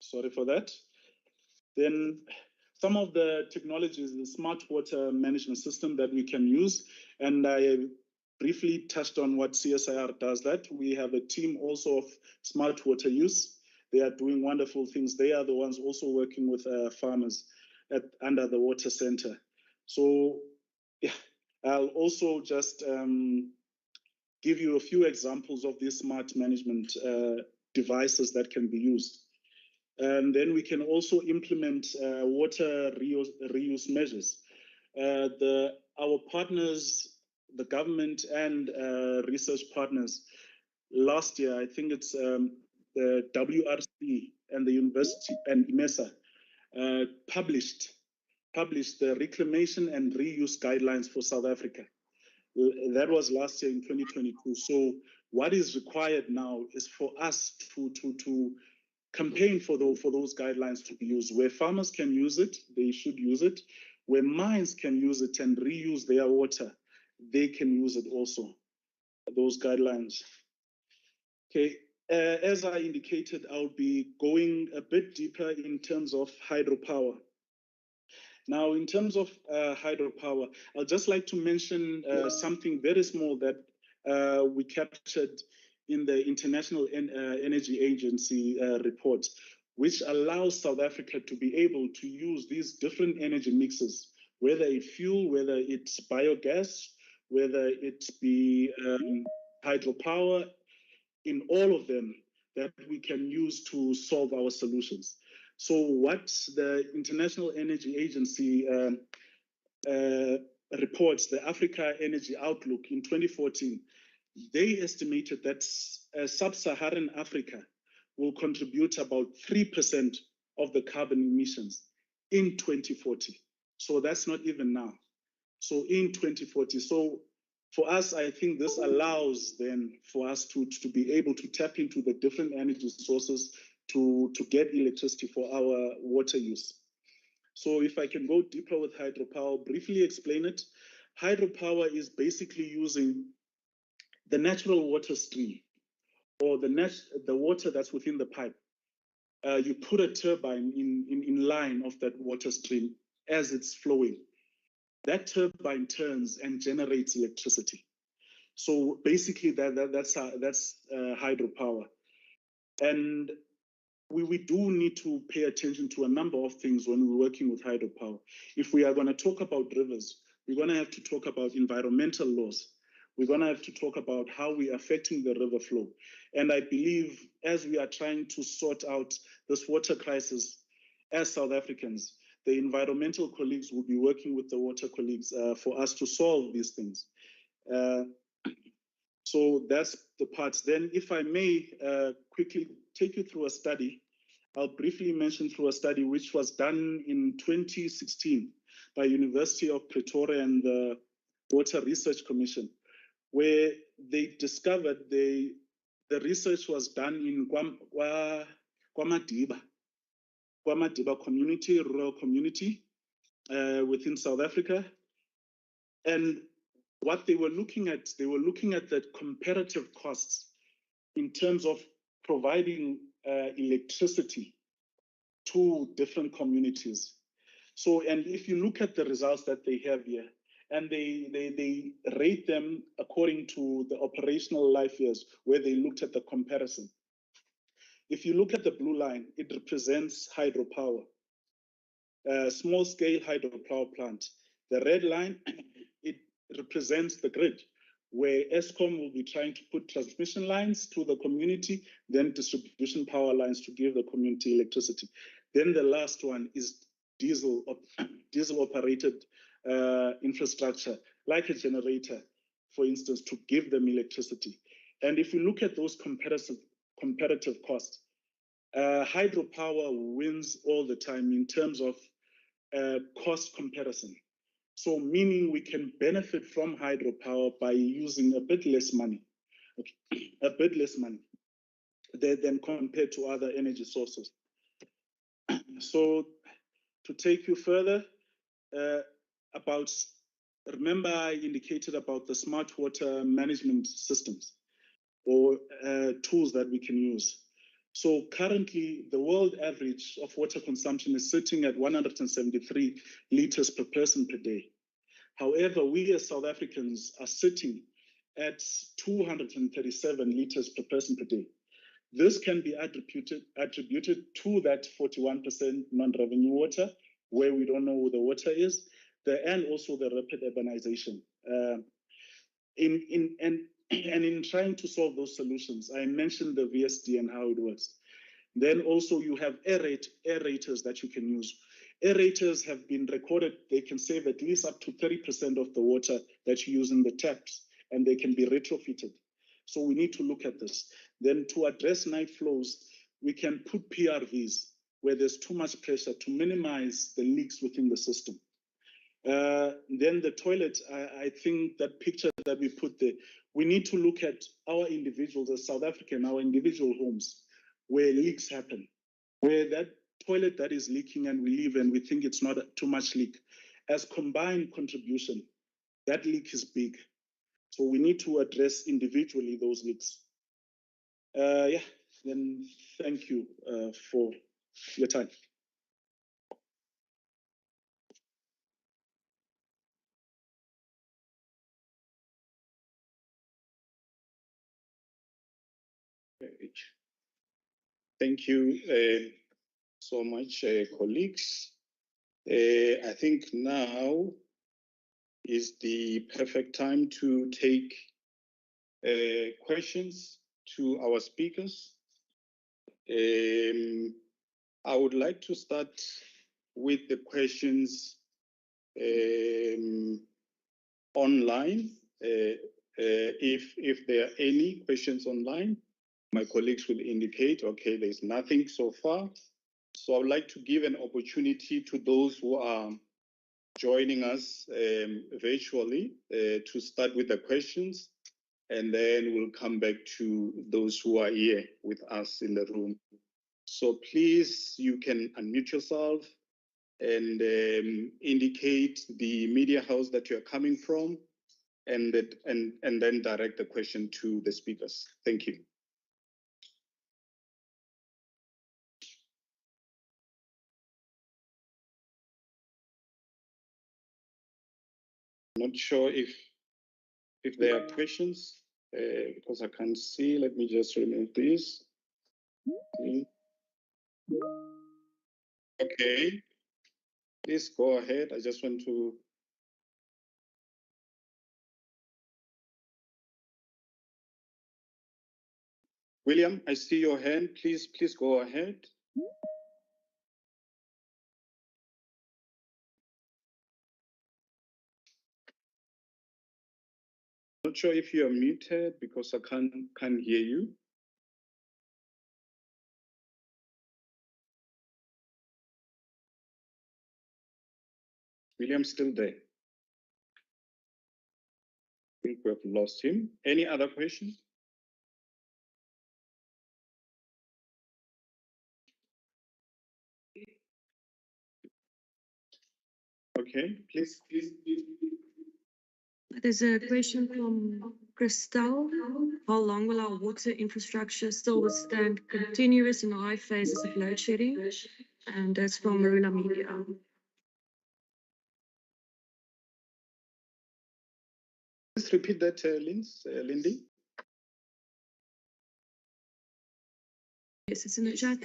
sorry for that. Then some of the technologies, the smart water management system that we can use, and I briefly touched on what CSIR does that. We have a team also of smart water use. They are doing wonderful things. They are the ones also working with farmers under the water center. So yeah, I'll also just give you a few examples of these smart management devices that can be used. And then we can also implement water reuse measures. Our partners, the government and research partners, last year, I think it's the WRC and the university and IMESA published the reclamation and reuse guidelines for South Africa. That was last year in 2022. So what is required now is for us to campaign for those guidelines to be used. Where farmers can use it, they should use it. Where mines can use it and reuse their water, they can use it also, those guidelines. Okay, as I indicated, I'll be going a bit deeper in terms of hydropower. Now, in terms of hydropower, I'd just like to mention something very small that we captured in the International Energy Agency report, which allows South Africa to be able to use these different energy mixes, whether it's fuel, whether it's biogas, whether it's be hydropower, in all of them that we can use to solve our solutions. So what the International Energy Agency reports, the Africa Energy Outlook in 2014, they estimated that sub-Saharan Africa will contribute about 3% of the carbon emissions in 2040. So that's not even now. So in 2040. So for us, I think this allows then for us to be able to tap into the different energy sources to get electricity for our water use. So if I can go deeper with hydropower, briefly explain it. Hydropower is basically using the natural water stream or the water that's within the pipe. You put a turbine in line of that water stream as it's flowing. That turbine turns and generates electricity. So basically that's hydropower. And we do need to pay attention to a number of things when we're working with hydropower. If we are going to talk about rivers, we're going to have to talk about environmental laws. We're going to have to talk about how we're affecting the river flow. And I believe as we are trying to sort out this water crisis as South Africans, the environmental colleagues will be working with the water colleagues for us to solve these things. So that's the parts. Then if I may quickly take you through a study, I'll briefly mention through a study which was done in 2016 by University of Pretoria and the Water Research Commission, where they discovered the research was done in KwaMadiba community, rural community within South Africa. And what they were looking at the comparative costs in terms of providing electricity to different communities. So, and if you look at the results that they have here, and they rate them according to the operational life years, where they looked at the comparison. If you look at the blue line, it represents hydropower, small-scale hydropower plant. The red line, it represents the grid, where Eskom will be trying to put transmission lines to the community, then distribution power lines to give the community electricity. Then the last one is diesel-operated infrastructure, like a generator, for instance, to give them electricity. And if you look at those comparative costs, hydropower wins all the time in terms of cost comparison. So meaning we can benefit from hydropower by using a bit less money, than compared to other energy sources. So to take you further, remember I indicated about the smart water management systems or tools that we can use. So currently, the world average of water consumption is sitting at 173 liters per person per day. However, we as South Africans are sitting at 237 liters per person per day. This can be attributed to that 41% non-revenue water, where we don't know who the water is, and also the rapid urbanization. And in trying to solve those solutions, I mentioned the VSD and how it works. Then also you have aerators that you can use. Aerators have been recorded, they can save at least up to 30% of the water that you use in the taps, and they can be retrofitted. So we need to look at this. Then to address night flows, we can put PRVs where there's too much pressure to minimize the leaks within the system. Then the toilet, I think that picture that we put there, we need to look at our individuals as South African, our individual homes where leaks happen, where that toilet that is leaking and we leave and we think it's not too much leak. As combined contribution, that leak is big. So we need to address individually those leaks. Yeah, then thank you for your time. Thank you so much, colleagues. I think now is the perfect time to take questions to our speakers. I would like to start with the questions online. If there are any questions online, my colleagues will indicate, okay, there's nothing so far. So I would like to give an opportunity to those who are joining us virtually to start with the questions, and then we'll come back to those who are here with us in the room. So please, you can unmute yourself and indicate the media house that you're coming from, and then direct the question to the speakers. Thank you. Not sure if there are questions because I can't see. Let me just remove this. Okay, please go ahead. I just want to. William, I see your hand. Please go ahead. Not sure if you are muted because I can't hear you. William's still there. I think we have lost him. Any other questions? Okay, please. There's a question from Christelle. How long will our water infrastructure still withstand continuous and high phases of load shedding? And that's from Marula Media. Please repeat that, Lindy. Yes, it's in the chat.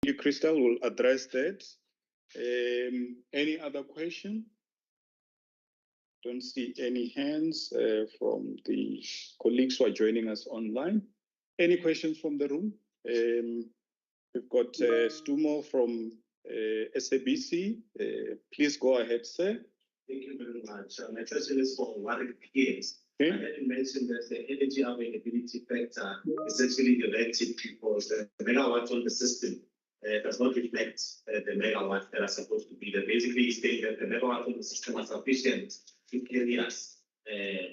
You, Crystal, will address that. Any other question? Don't see any hands from the colleagues who are joining us online. Any questions from the room? We've got Stumo from SABC. Please go ahead, sir. Thank you very much. My question is for Warwick PS. Okay. I had mentioned that the energy availability factor is actually related because the megawatt on the system does not reflect the megawatts that are supposed to be there. Basically, it's saying that the megawatt on the system are sufficient to carry us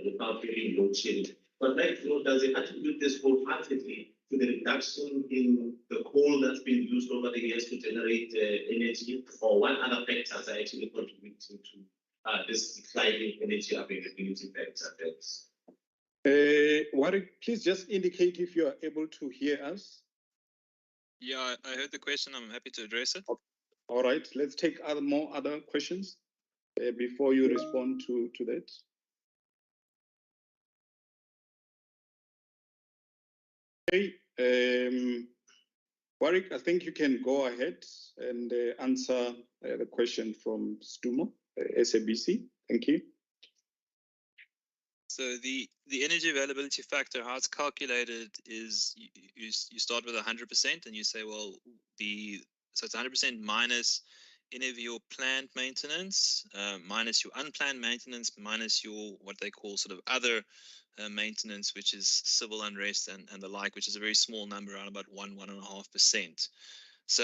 without really load shedding. But like, does it attribute this wholeheartedly to the reduction in the coal that's been used over the years to generate energy, or what other factors are actually contributing to this declining energy availability factor? Warwick, please just indicate if you are able to hear us. Yeah, I heard the question. I'm happy to address it. All right, let's take more other questions before you respond to that. Okay. Warwick, I think you can go ahead and answer the question from Stumo, SABC. Thank you. So the energy availability factor, how it's calculated is you start with 100% and you say, well, so it's 100% minus any of your planned maintenance, minus your unplanned maintenance, minus your what they call sort of other maintenance, which is civil unrest and the like, which is a very small number, around about 1.5%. So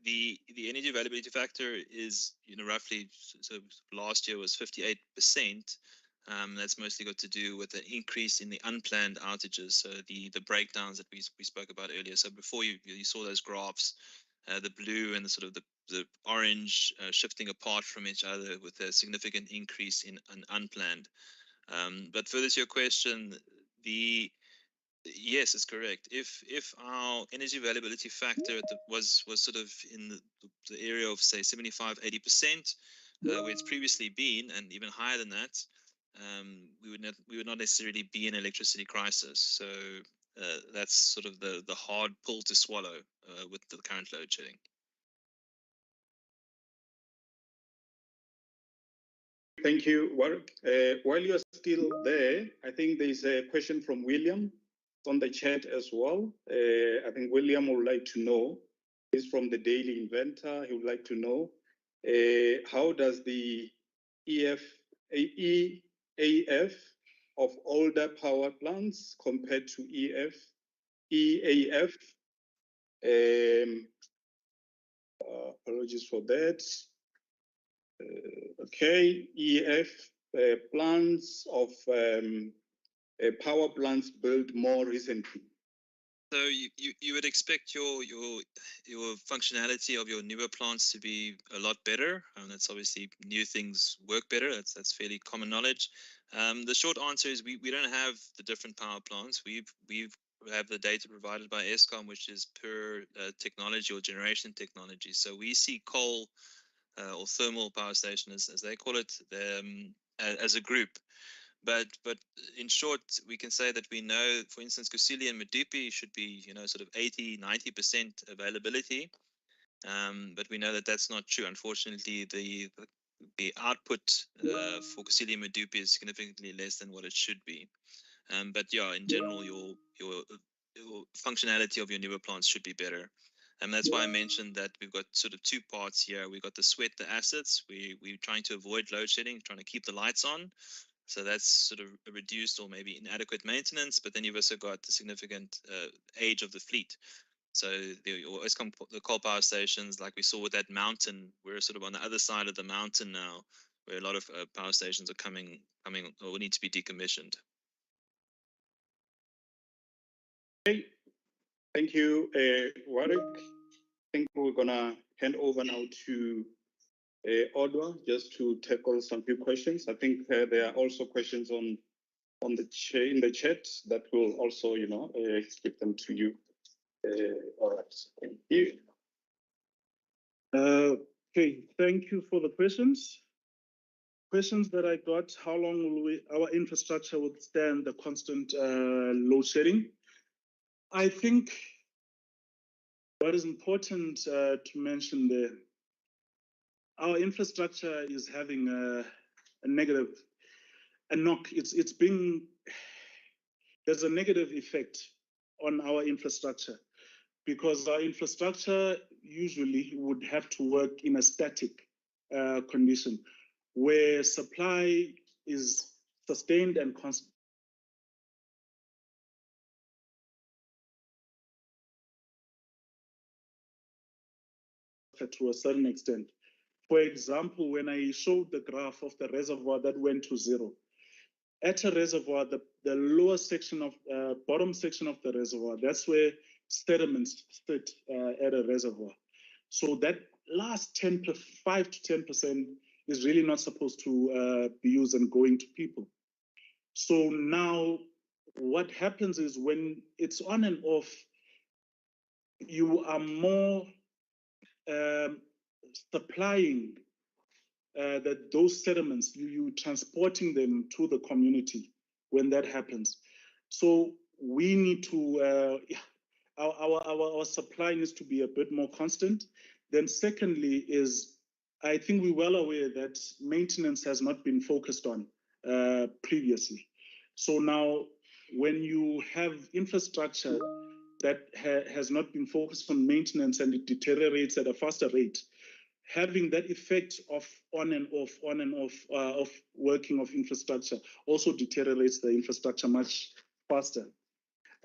the energy availability factor is, roughly, so last year was 58%. That's mostly got to do with the increase in the unplanned outages, so the breakdowns that we spoke about earlier. So before you saw those graphs, the blue and the sort of the orange shifting apart from each other with a significant increase in unplanned. But further to your question, yes, it's correct. If our energy availability factor was sort of in the area of say 75-80%, where it's previously been, and even higher than that, we would not necessarily be in an electricity crisis. So that's sort of the hard pill to swallow with the current load shedding. Thank you, Warwick. While you're still there, I think there's a question from William on the chat as well. I think William would like to know, he's from the Daily Inventor, he would like to know, how does the EAF of older power plants compared to EAF? Apologies for that. Okay, EAF plants of power plants built more recently. So you would expect your functionality of your newer plants to be a lot better. That's obviously new things work better. That's fairly common knowledge. The short answer is we don't have the different power plants. We have the data provided by Eskom, which is per technology or generation technology. So we see coal or thermal power station, as they call it, as a group. But in short, we can say that we know, for instance, Kusile and Medupi should be, sort of 80-90% availability. But we know that that's not true. Unfortunately, the output for Kusile and Medupi is significantly less than what it should be. But yeah, in general, your functionality of your newer plants should be better. And that's why I mentioned that we've got sort of two parts here. We've got the sweat the assets. We're trying to avoid load shedding, trying to keep the lights on. So that's sort of a reduced or maybe inadequate maintenance. But then you've also got the significant age of the fleet. So the coal power stations, like we saw with that mountain, we're sort of on the other side of the mountain now, where a lot of power stations are coming or need to be decommissioned. Okay, thank you, Warwick. I think we're gonna hand over now to Odwa just to tackle some few questions. I think there are also questions in the chat that will also, give them to you. All right, thank you. Okay, thank you for the questions. Questions that I got: how long will our infrastructure withstand the constant load shedding? I think what is important to mention there, our infrastructure is having a knock. There's a negative effect on our infrastructure, because our infrastructure usually would have to work in a static condition, where supply is sustained and constant. To a certain extent. For example, when I showed the graph of the reservoir that went to zero, at a reservoir, the lower section of bottom section of the reservoir, that's where sediments sit at a reservoir. So that last 5 to 10% is really not supposed to be used and going to people. So now what happens is when it's on and off, you are more supplying those sediments, you transporting them to the community when that happens. So we need to, our supply needs to be a bit more constant. Then secondly is, I think we're well aware that maintenance has not been focused on previously. So now when you have infrastructure that has not been focused on maintenance and it deteriorates at a faster rate, having that effect of on and off of working of infrastructure also deteriorates the infrastructure much faster.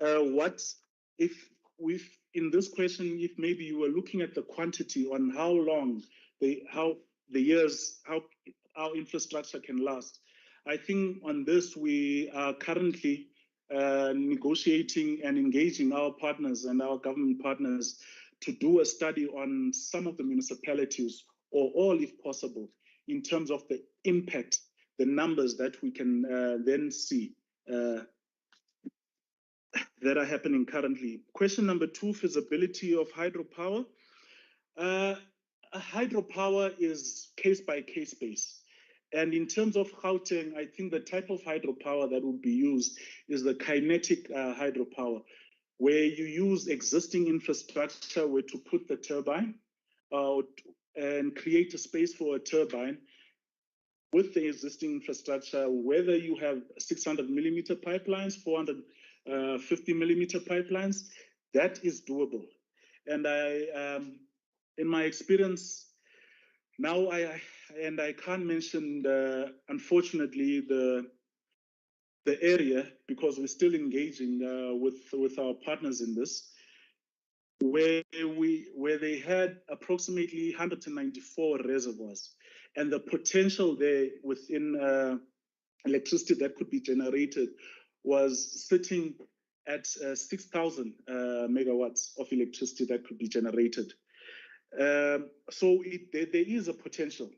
What if in this question, if maybe you were looking at the quantity on how long our infrastructure can last? I think on this we are currently negotiating and engaging our partners and our government partners to do a study on some of the municipalities, or all if possible, in terms of the impact, the numbers that we can then see that are happening currently. Question number 2, feasibility of hydropower. Hydropower is case by case basis. And in terms of Gauteng, I think the type of hydropower that would be used is the kinetic hydropower, where you use existing infrastructure where to put the turbine and create a space for a turbine with the existing infrastructure, whether you have 600 millimeter pipelines, 450 millimeter pipelines, that is doable. And in my experience, now I can't mention unfortunately the area, because we're still engaging with our partners in this, where they had approximately 194 reservoirs, and the potential there within electricity that could be generated was sitting at 6,000 megawatts of electricity that could be generated. So there is a potential.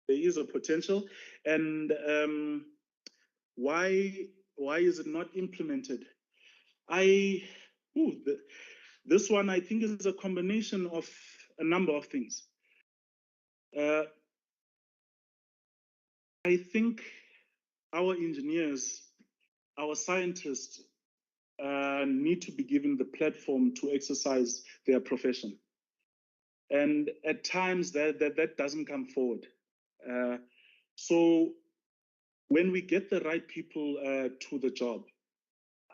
There is a potential, and why is it not implemented? This one I think is a combination of a number of things. I think our engineers, our scientists need to be given the platform to exercise their profession. And at times that doesn't come forward. So when we get the right people to the job,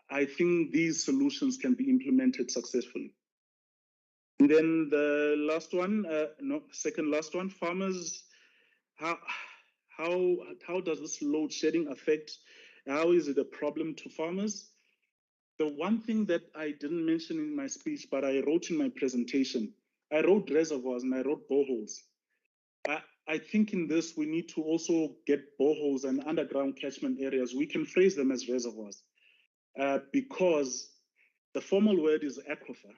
I think these solutions can be implemented successfully. And then the last one, second last one, farmers, how does this load shedding affect, how is it a problem to farmers? The one thing that I didn't mention in my speech, but I wrote in my presentation, I wrote reservoirs and I wrote boreholes. I think in this, we need to also get boreholes and underground catchment areas. We can phrase them as reservoirs because the formal word is aquifer.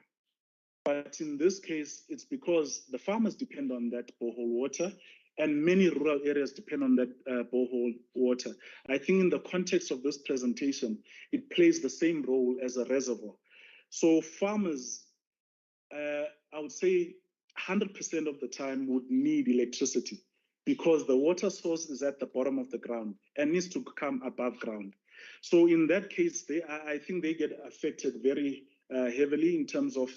But in this case, it's because the farmers depend on that borehole water and many rural areas depend on that borehole water. I think in the context of this presentation, it plays the same role as a reservoir. So farmers, I would say 100% of the time would need electricity because the water source is at the bottom of the ground and needs to come above ground. So in that case, I think they get affected very heavily in terms of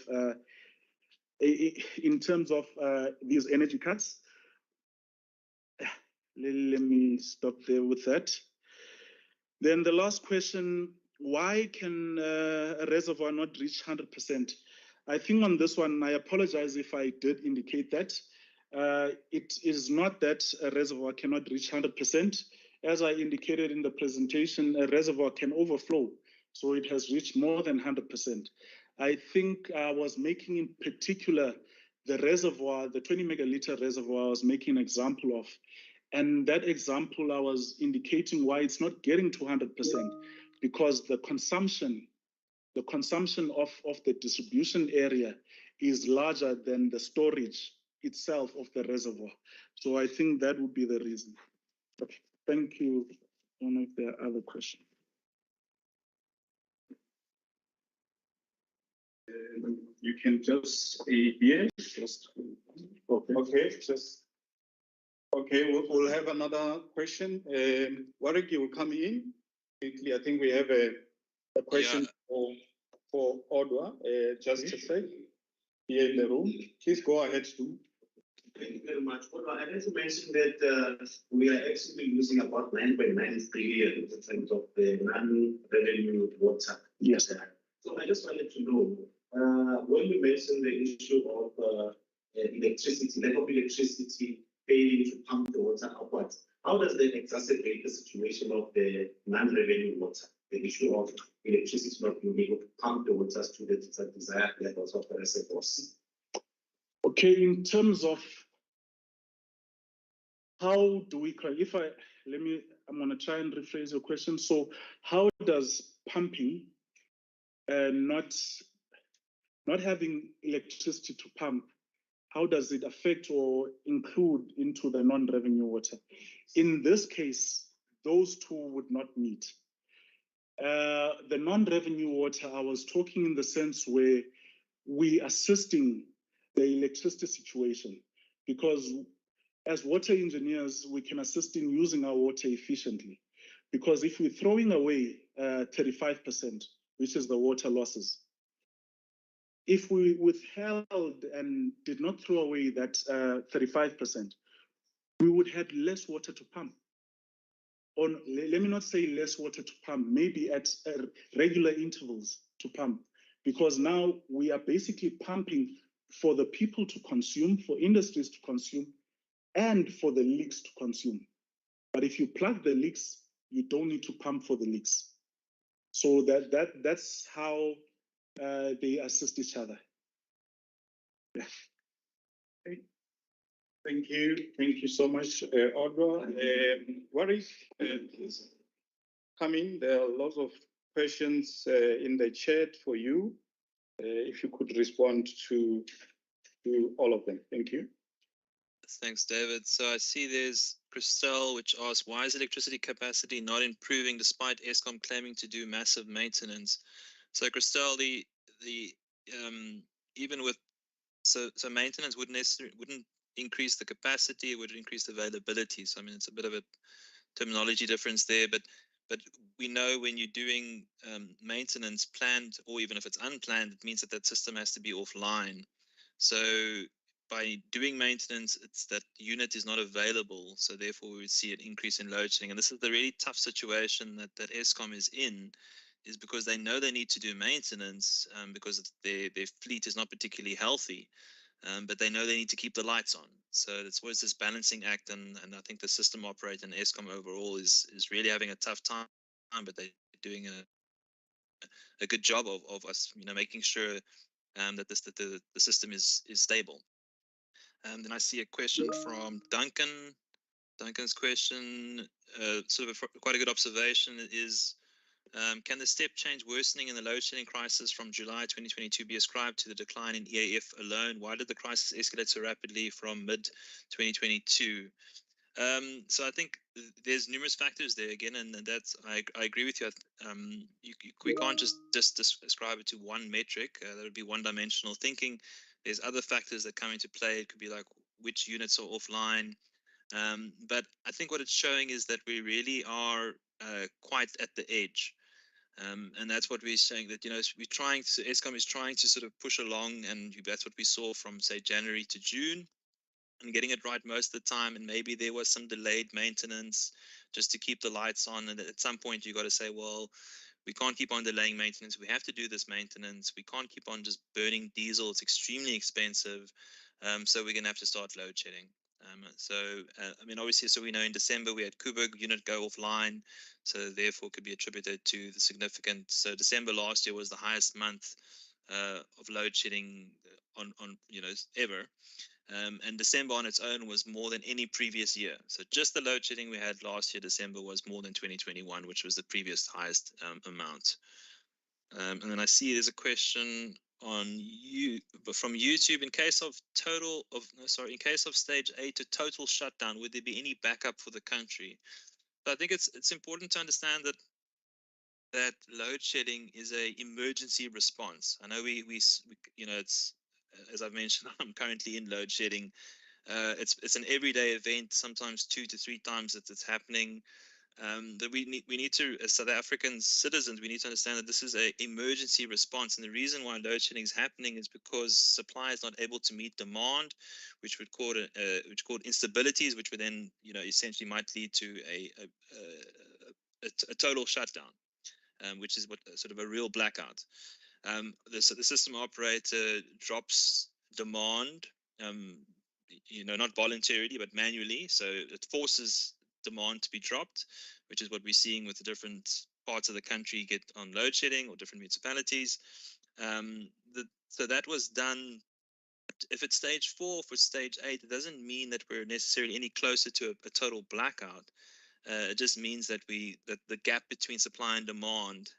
these energy cuts. Let me stop there with that. Then the last question, why can a reservoir not reach 100%? I think on this one, I apologize if I did indicate that. It is not that a reservoir cannot reach 100%. As I indicated in the presentation, a reservoir can overflow. So it has reached more than 100%. I think I was making in particular the reservoir, the 20 megaliter reservoir, I was making an example of. And that example, I was indicating why it's not getting to 100%, because the consumption of the distribution area is larger than the storage itself of the reservoir. So I think that would be the reason. Okay, thank you. I don't know if there are other questions. You can just stay here. Okay, we'll have another question. Warwick, you will come in quickly. I think we have a question for for Odwa, just a sec, here in the room. Please go ahead, Stu. Thank you very much. Well, I'd like to mention that we are actually losing about 9.9 trillion in terms of the non-revenue water. Yes. So I just wanted to know, when you mentioned the issue of electricity, lack of electricity, failing to pump the water upwards, how does that exacerbate the situation of the non-revenue water, the issue of electricity not being able to pump the waters to the desired levels of the reservoirs? Okay, in terms of how do we, I'm going to try and rephrase your question. So how does pumping not having electricity to pump, how does it affect or include into the non-revenue water? In this case, those two would not meet. The non-revenue water, I was talking in the sense where we assisting the electricity situation, because as water engineers, we can assist in using our water efficiently. Because if we're throwing away 35%, which is the water losses, if we withheld and did not throw away that 35%, we would have less water to pump. Let me not say less water to pump, maybe at regular intervals to pump, because now we are basically pumping for the people to consume, for industries to consume, and for the leaks to consume. But if you plug the leaks, you don't need to pump for the leaks. So that's how they assist each other. Yeah. Okay. Thank you so much, Odwa. Warwick, please come in. There are lots of questions in the chat for you. If you could respond to all of them. Thank you. Thanks, David. So I see there's Christelle, which asks, why is electricity capacity not improving despite Eskom claiming to do massive maintenance? So Christelle, even with so maintenance wouldn't increase the capacity, it would increase the availability. So I mean, it's a bit of a terminology difference there, but we know when you're doing maintenance planned, or even if it's unplanned, it means that system has to be offline. So by doing maintenance, it's that unit is not available, so therefore we would see an increase in load shedding. And this is the really tough situation that Eskom is in, is because they know they need to do maintenance because their fleet is not particularly healthy, but they know they need to keep the lights on. So it's always this balancing act, and I think the system operator and Eskom overall is really having a tough time, but they're doing a good job of us, making sure that the system is stable. Then I see a question from Duncan. Duncan's question, sort of quite a good observation, is can the step change worsening in the load shedding crisis from July 2022 be ascribed to the decline in EAF alone? Why did the crisis escalate so rapidly from mid-2022? So I think there's numerous factors there again, and that's I agree with you. We can't just ascribe it to one metric. That would be one-dimensional thinking. There's other factors that come into play. It could be like which units are offline. But I think what it's showing is that we really are quite at the edge. And that's what we're saying, that Eskom is trying to sort of push along, and that's what we saw from, say, January to June, and getting it right most of the time. And maybe there was some delayed maintenance just to keep the lights on, and at some point you got to say, well, we can't keep on delaying maintenance. We have to do this maintenance. We can't keep on just burning diesel. It's extremely expensive. So we're going to have to start load shedding. I mean, obviously, so we know in December we had Kuburg unit go offline, so therefore could be attributed to the significant. So December last year was the highest month of load shedding on ever. And December on its own was more than any previous year. So just the load shedding we had last year, December, was more than 2021, which was the previous highest amount. And then I see there's a question from YouTube. In case of stage 8 to total shutdown, would there be any backup for the country? So I think it's important to understand that load shedding is a emergency response. I know we it's, as I've mentioned, I'm currently in load shedding. It's an everyday event, sometimes 2 to 3 times that it's happening. that we need to, as South African citizens, we need to understand that this is an emergency response, and the reason why load shedding is happening is because supply is not able to meet demand, which would cause instabilities, which would then, essentially might lead to a total shutdown, which is what sort of a real blackout. The system operator drops demand, not voluntarily but manually, so it forces demand to be dropped, which is what we're seeing with the different parts of the country get on load shedding, or different municipalities. So that was done. If it's stage 4 for stage 8, it doesn't mean that we're necessarily any closer to a total blackout. It just means that the gap between supply and demand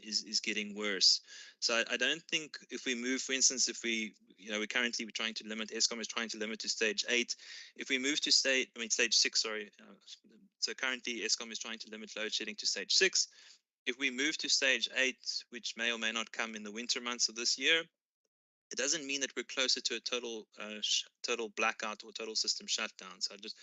is getting worse. So I don't think if we move, for instance, if we're trying to limit, Eskom is trying to limit to stage 8. If we move to stage 6, sorry. So currently Eskom is trying to limit load shedding to stage 6. If we move to stage 8, which may or may not come in the winter months of this year, it doesn't mean that we're closer to a total blackout or total system shutdown. So I just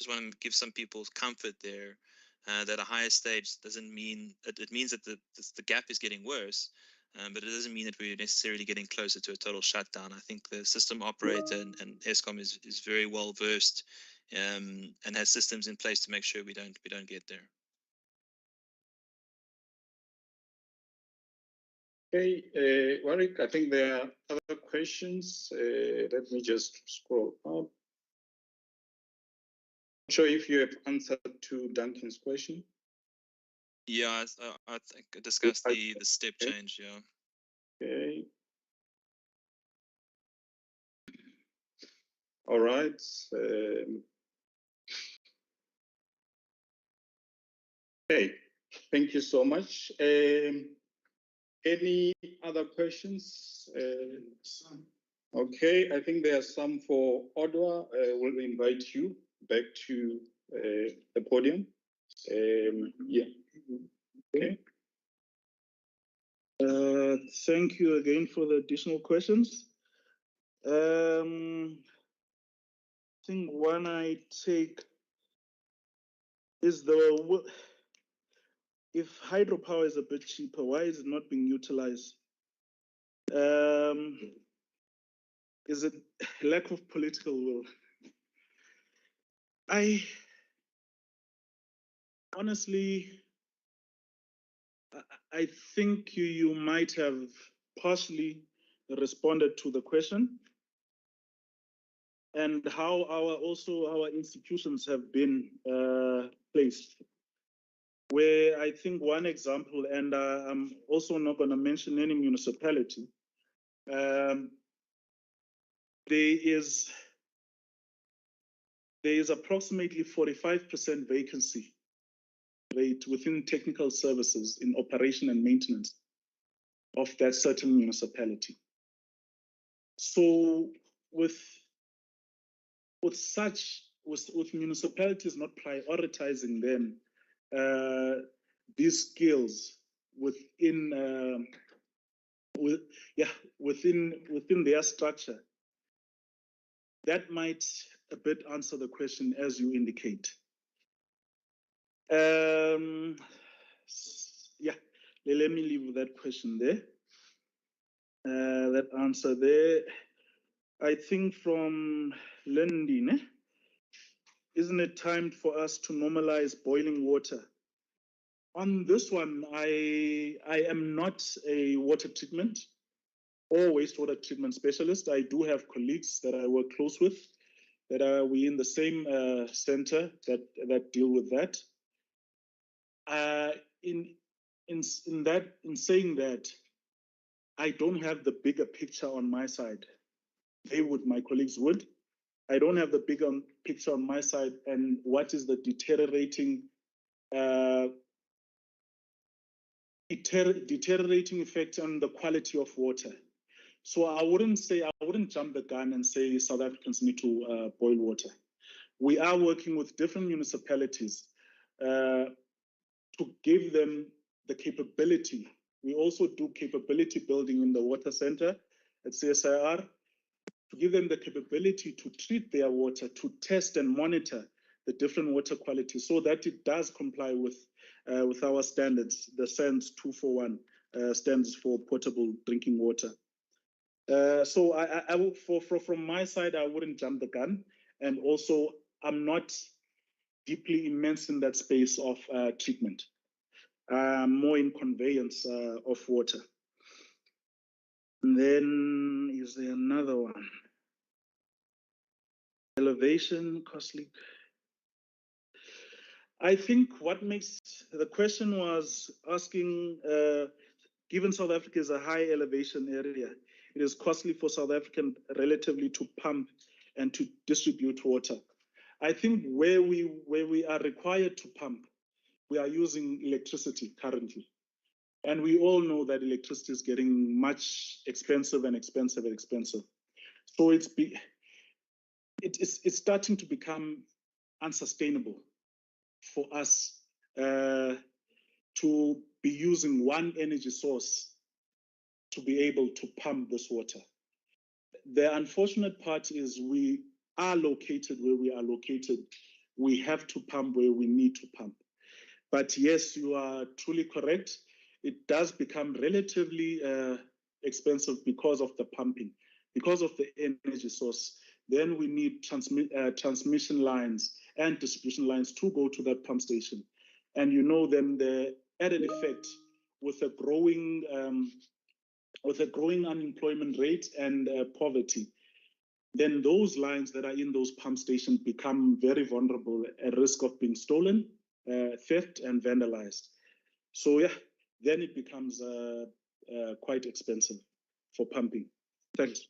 want to give some people comfort there, that a higher stage doesn't mean, it means that the gap is getting worse, but it doesn't mean that we're necessarily getting closer to a total shutdown. I think the system operator and Eskom is very well versed, and has systems in place to make sure we don't get there. Okay, Warwick, I think there are other questions. Let me just scroll up. Not sure if you have answered to Duncan's question. Yeah, I think I discussed the step change. Yeah. Okay. All right. Okay. Thank you so much. Any other questions? Okay, I think there are some for Odwa. We'll invite you back to the podium. Yeah. Okay. Thank you again for the additional questions. I think one I take is if hydropower is a bit cheaper, why is it not being utilized? Is it lack of political will? Honestly, I think you might have partially responded to the question, and how our institutions have been placed. Where I think one example, and I'm also not going to mention any municipality, there is approximately 45% vacancy rate within technical services in operation and maintenance of that certain municipality. So with municipalities not prioritizing them these skills within their structure, that might a bit answer the question as you indicate. Yeah, let me leave that question there. That answer there. I think from Lendine, isn't it time for us to normalize boiling water? On this one, I am not a water treatment or wastewater treatment specialist. I do have colleagues that I work close with, that are we in the same center that deal with that. In saying that, I don't have the bigger picture on my side. My colleagues would. I don't have the bigger picture on my side, and what is the deteriorating effect on the quality of water. So I wouldn't jump the gun and say South Africans need to boil water. We are working with different municipalities to give them the capability. We also do capability building in the water center at CSIR to give them the capability to treat their water, to test and monitor different water quality so that it does comply with our standards, the SANS 241 standards for potable drinking water. So I will, from my side, I wouldn't jump the gun, and also I'm not deeply immersed in that space of treatment. More in conveyance of water. And then is there another one? Elevation, costly. I think what makes the question was asking, given South Africa is a high elevation area, it is costly for South African relatively to pump and to distribute water. I think where we are required to pump, we are using electricity currently. And we all know that electricity is getting much expensive and expensive and expensive. So it's starting to become unsustainable for us to be using one energy source to be able to pump this water. The unfortunate part is we are located where we are located. We have to pump where we need to pump. But yes, you are truly correct. It does become relatively expensive because of the pumping, because of the energy source. Then we need transmission lines and distribution lines to go to that pump station. And you know, then the added effect with a growing unemployment rate and poverty, then those lines that are in those pump stations become very vulnerable at risk of being stolen, theft, and vandalized. So yeah, then it becomes quite expensive for pumping. Thanks.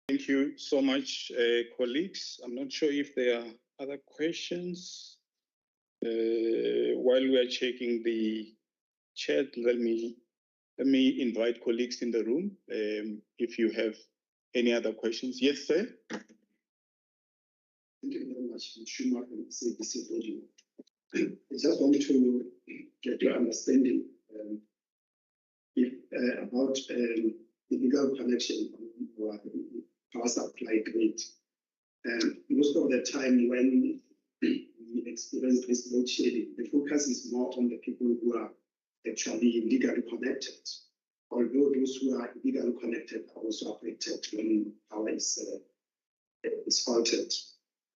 Thank you so much, colleagues. I'm not sure if there are other questions. While we are checking the chat, let me invite colleagues in the room if you have any other questions. Yes, sir. Thank you very much, Schumer and SABC Radio. I just want to get your understanding about the legal connection or power supply grid. Most of the time when we experience this load shedding, the focus is more on the people who are actually legally connected, although those who are illegally connected are also affected when power is faulted.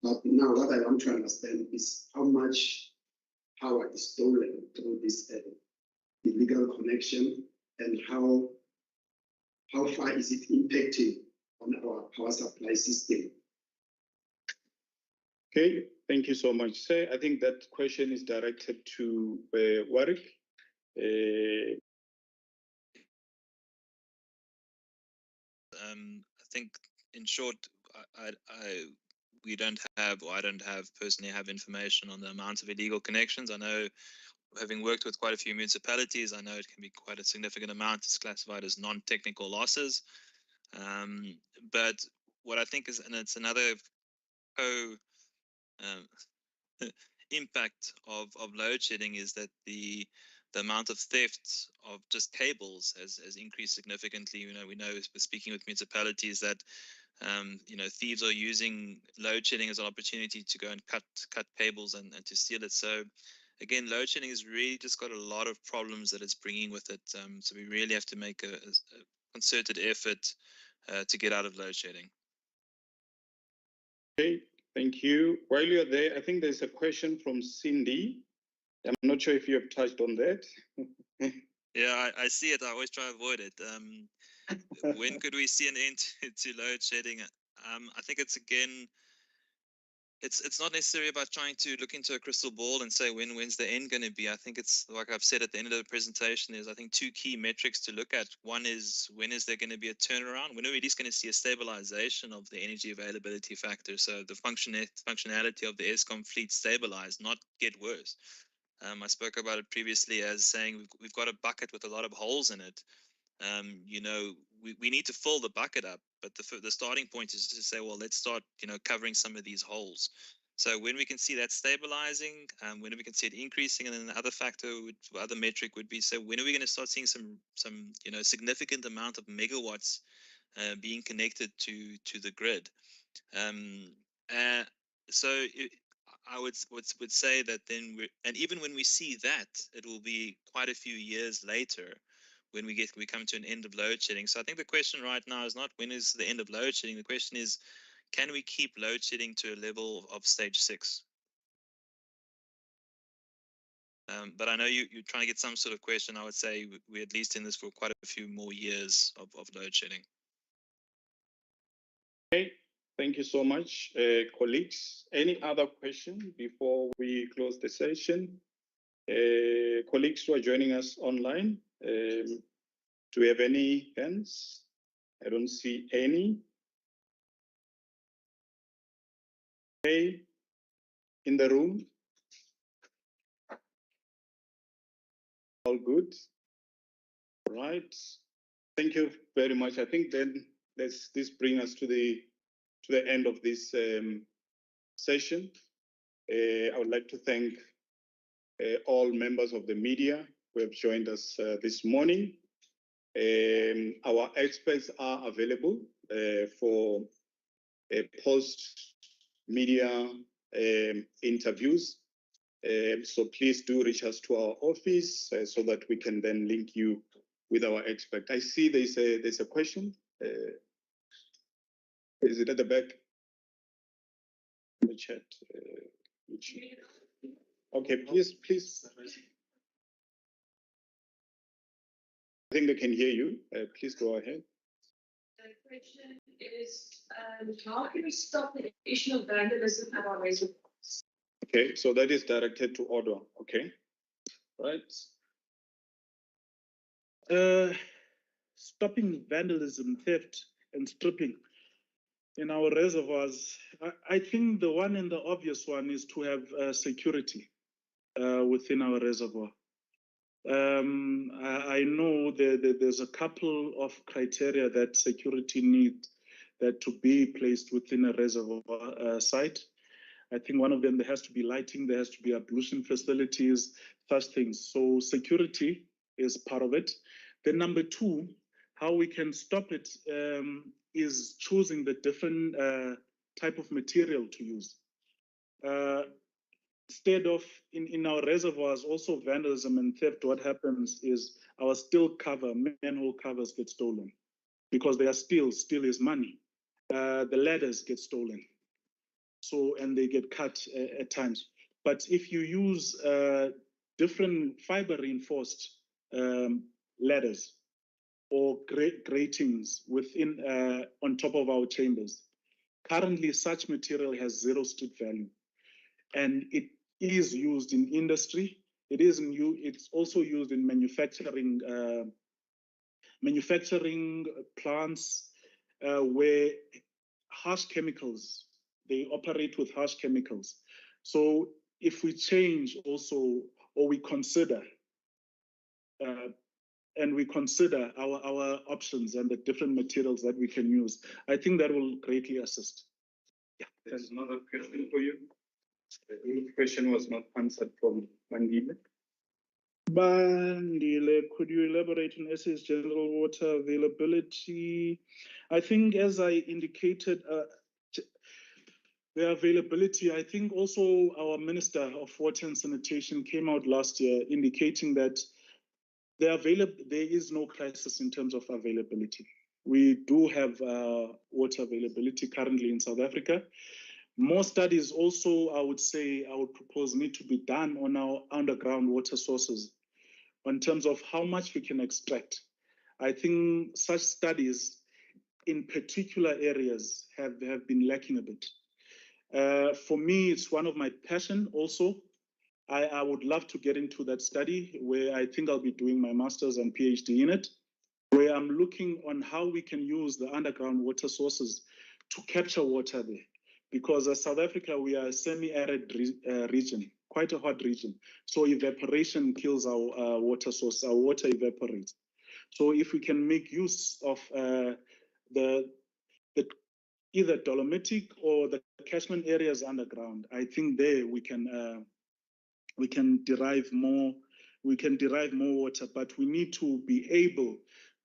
But now what I want to understand is how much power is stolen through this illegal connection, and how far is it impacting on our power supply system. Okay, thank you so much, sir. I think that question is directed to Warwick. I think, in short, we don't have, or I don't have personally have information on the amount of illegal connections. I know, having worked with quite a few municipalities, I know it can be quite a significant amount. It's classified as non-technical losses. But what I think is, and it's another impact of load shedding, is that the amount of theft of just cables has increased significantly. We know with speaking with municipalities that thieves are using load shedding as an opportunity to go and cut cables and to steal it. So again, load shedding has really just got a lot of problems that it's bringing with it. So we really have to make a concerted effort to get out of load shedding. Okay, thank you. While you're there, I think there's a question from Cindy. I'm not sure if you have touched on that. Yeah, I see it. I always try to avoid it. When could we see an end to load shedding? I think it's not necessarily about trying to look into a crystal ball and say when's the end going to be. I think it's, like I've said at the end of the presentation, there's I think two key metrics to look at. One is, when is there going to be a turnaround? When are we at least going to see a stabilization of the energy availability factor? So the functionality of the ESCOM fleet stabilize, not get worse. I spoke about it previously as saying we've got a bucket with a lot of holes in it. We need to fill the bucket up, but the starting point is to say, well, let's start, covering some of these holes. So when we can see that stabilizing, when we can see it increasing, and then the other factor, other metric would be, so when are we going to start seeing some significant amount of megawatts being connected to the grid? So I would say that then, and even when we see that, it will be quite a few years later when we come to an end of load shedding. So I think the question right now is not when is the end of load shedding. The question is, can we keep load shedding to a level of stage 6? But I know you're trying to get some sort of question. I would say we're at least in this for quite a few more years of load shedding. Okay, thank you so much, colleagues. Any other question before we close the session? Colleagues who are joining us online, do we have any hands? I don't see any. Okay, in the room? All good? All right. Thank you very much. I think then this brings us to the end of this session. I would like to thank all members of the media who have joined us this morning. Our experts are available for post-media interviews. So please do reach us to our office so that we can then link you with our expert. I see there's a question. Is it at the back? In the chat. Okay, please. I think they can hear you. Please go ahead. The question is, how can we stop the issue of vandalism at our reservoirs? Okay, so that is directed to Odwa. Okay, right. Stopping vandalism, theft, and stripping in our reservoirs. I think the one and the obvious one is to have security within our reservoir. I know there's a couple of criteria that security need that to be placed within a reservoir site. I think one of them, there has to be lighting, there has to be ablution facilities, such things. So security is part of it. Then number two, how we can stop it is choosing the different type of material to use. Instead of in our reservoirs, also vandalism and theft, what happens is our steel cover, manhole covers get stolen because they are steel is money. The ladders get stolen. So, and they get cut at times. But if you use different fiber reinforced ladders or gratings within on top of our chambers, currently such material has zero street value, and it is used in industry. It's also used in manufacturing plants where harsh chemicals, they operate with harsh chemicals. So if we change also, or we consider, and we consider our options and the different materials that we can use, I think that will greatly assist. Yeah, there's another question for you. The question was not answered from Mandile. Bandile, could you elaborate on SA's general water availability? I think, as I indicated, the availability, I think also our Minister of Water and Sanitation came out last year indicating that there is no crisis in terms of availability. We do have water availability currently in South Africa. More studies also, I would propose, need to be done on our underground water sources in terms of how much we can extract. I think such studies in particular areas have been lacking a bit. For me, it's one of my passion also. I would love to get into that study where I think I'll be doing my master's and PhD in it, where I'm looking on how we can use the underground water sources to capture water there. Because as South Africa, we are a semi-arid region, quite a hot region. So evaporation kills our water source, our water evaporates. So if we can make use of the either dolomitic or the catchment areas underground. I think there we can derive more. We can derive more water, but we need to be able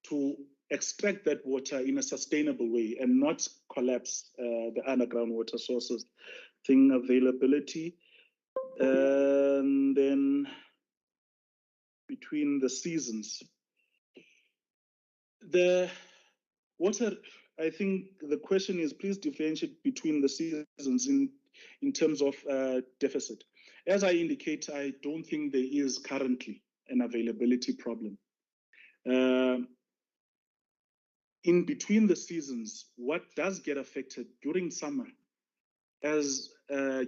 to extract that water in a sustainable way and not collapse the underground water sources. Thing availability, and then between the seasons, the water. I think the question is, please differentiate between the seasons in terms of deficit. As I indicate, I don't think there is currently an availability problem. In between the seasons, what does get affected during summer, as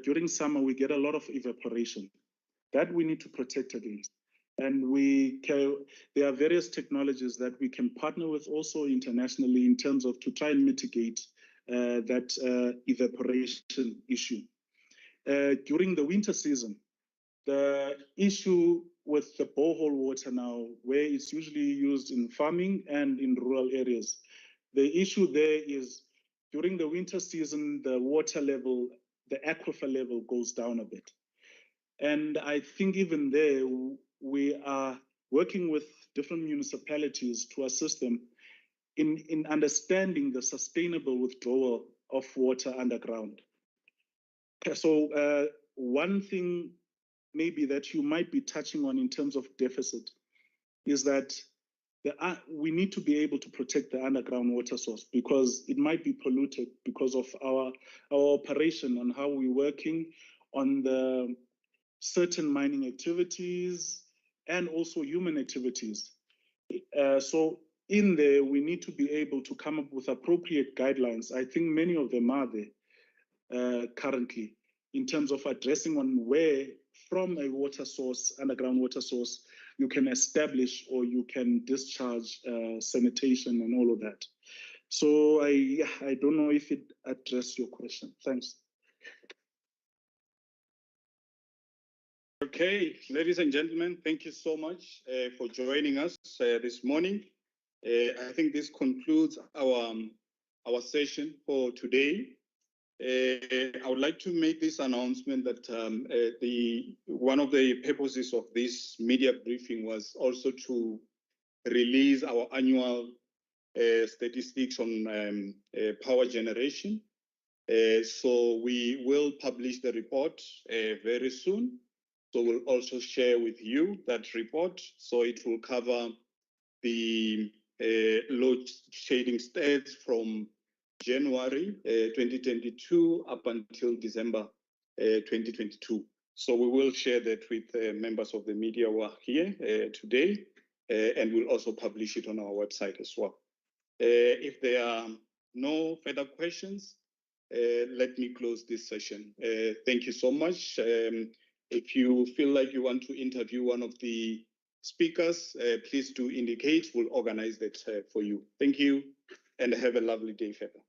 during summer we get a lot of evaporation that we need to protect against. And there are various technologies that we can partner with also internationally in terms of to try and mitigate that evaporation issue. During the winter season, the issue with the borehole water now, where it's usually used in farming and in rural areas, the issue there is during the winter season, the water level, the aquifer level goes down a bit. And I think even there, we are working with different municipalities to assist them in understanding the sustainable withdrawal of water underground. So one thing maybe that you might be touching on in terms of deficit is that we need to be able to protect the underground water source because it might be polluted because of our operation on how we're working on the certain mining activities and also human activities. So in there, we need to be able to come up with appropriate guidelines. I think many of them are there currently in terms of addressing on where from a water source, underground water source, you can establish or you can discharge sanitation and all of that. So I don't know if it addressed your question. Thanks. Okay, ladies and gentlemen, thank you so much for joining us this morning. I think this concludes our session for today. I would like to make this announcement that one of the purposes of this media briefing was also to release our annual statistics on power generation. So we will publish the report very soon. So we'll also share with you that report. So it will cover the load shading stats from January 2022 up until December 2022. So we will share that with members of the media who are here today, and we'll also publish it on our website as well. If there are no further questions, let me close this session. Thank you so much. If you feel like you want to interview one of the speakers, please do indicate. We'll organize that for you. Thank you and have a lovely day further.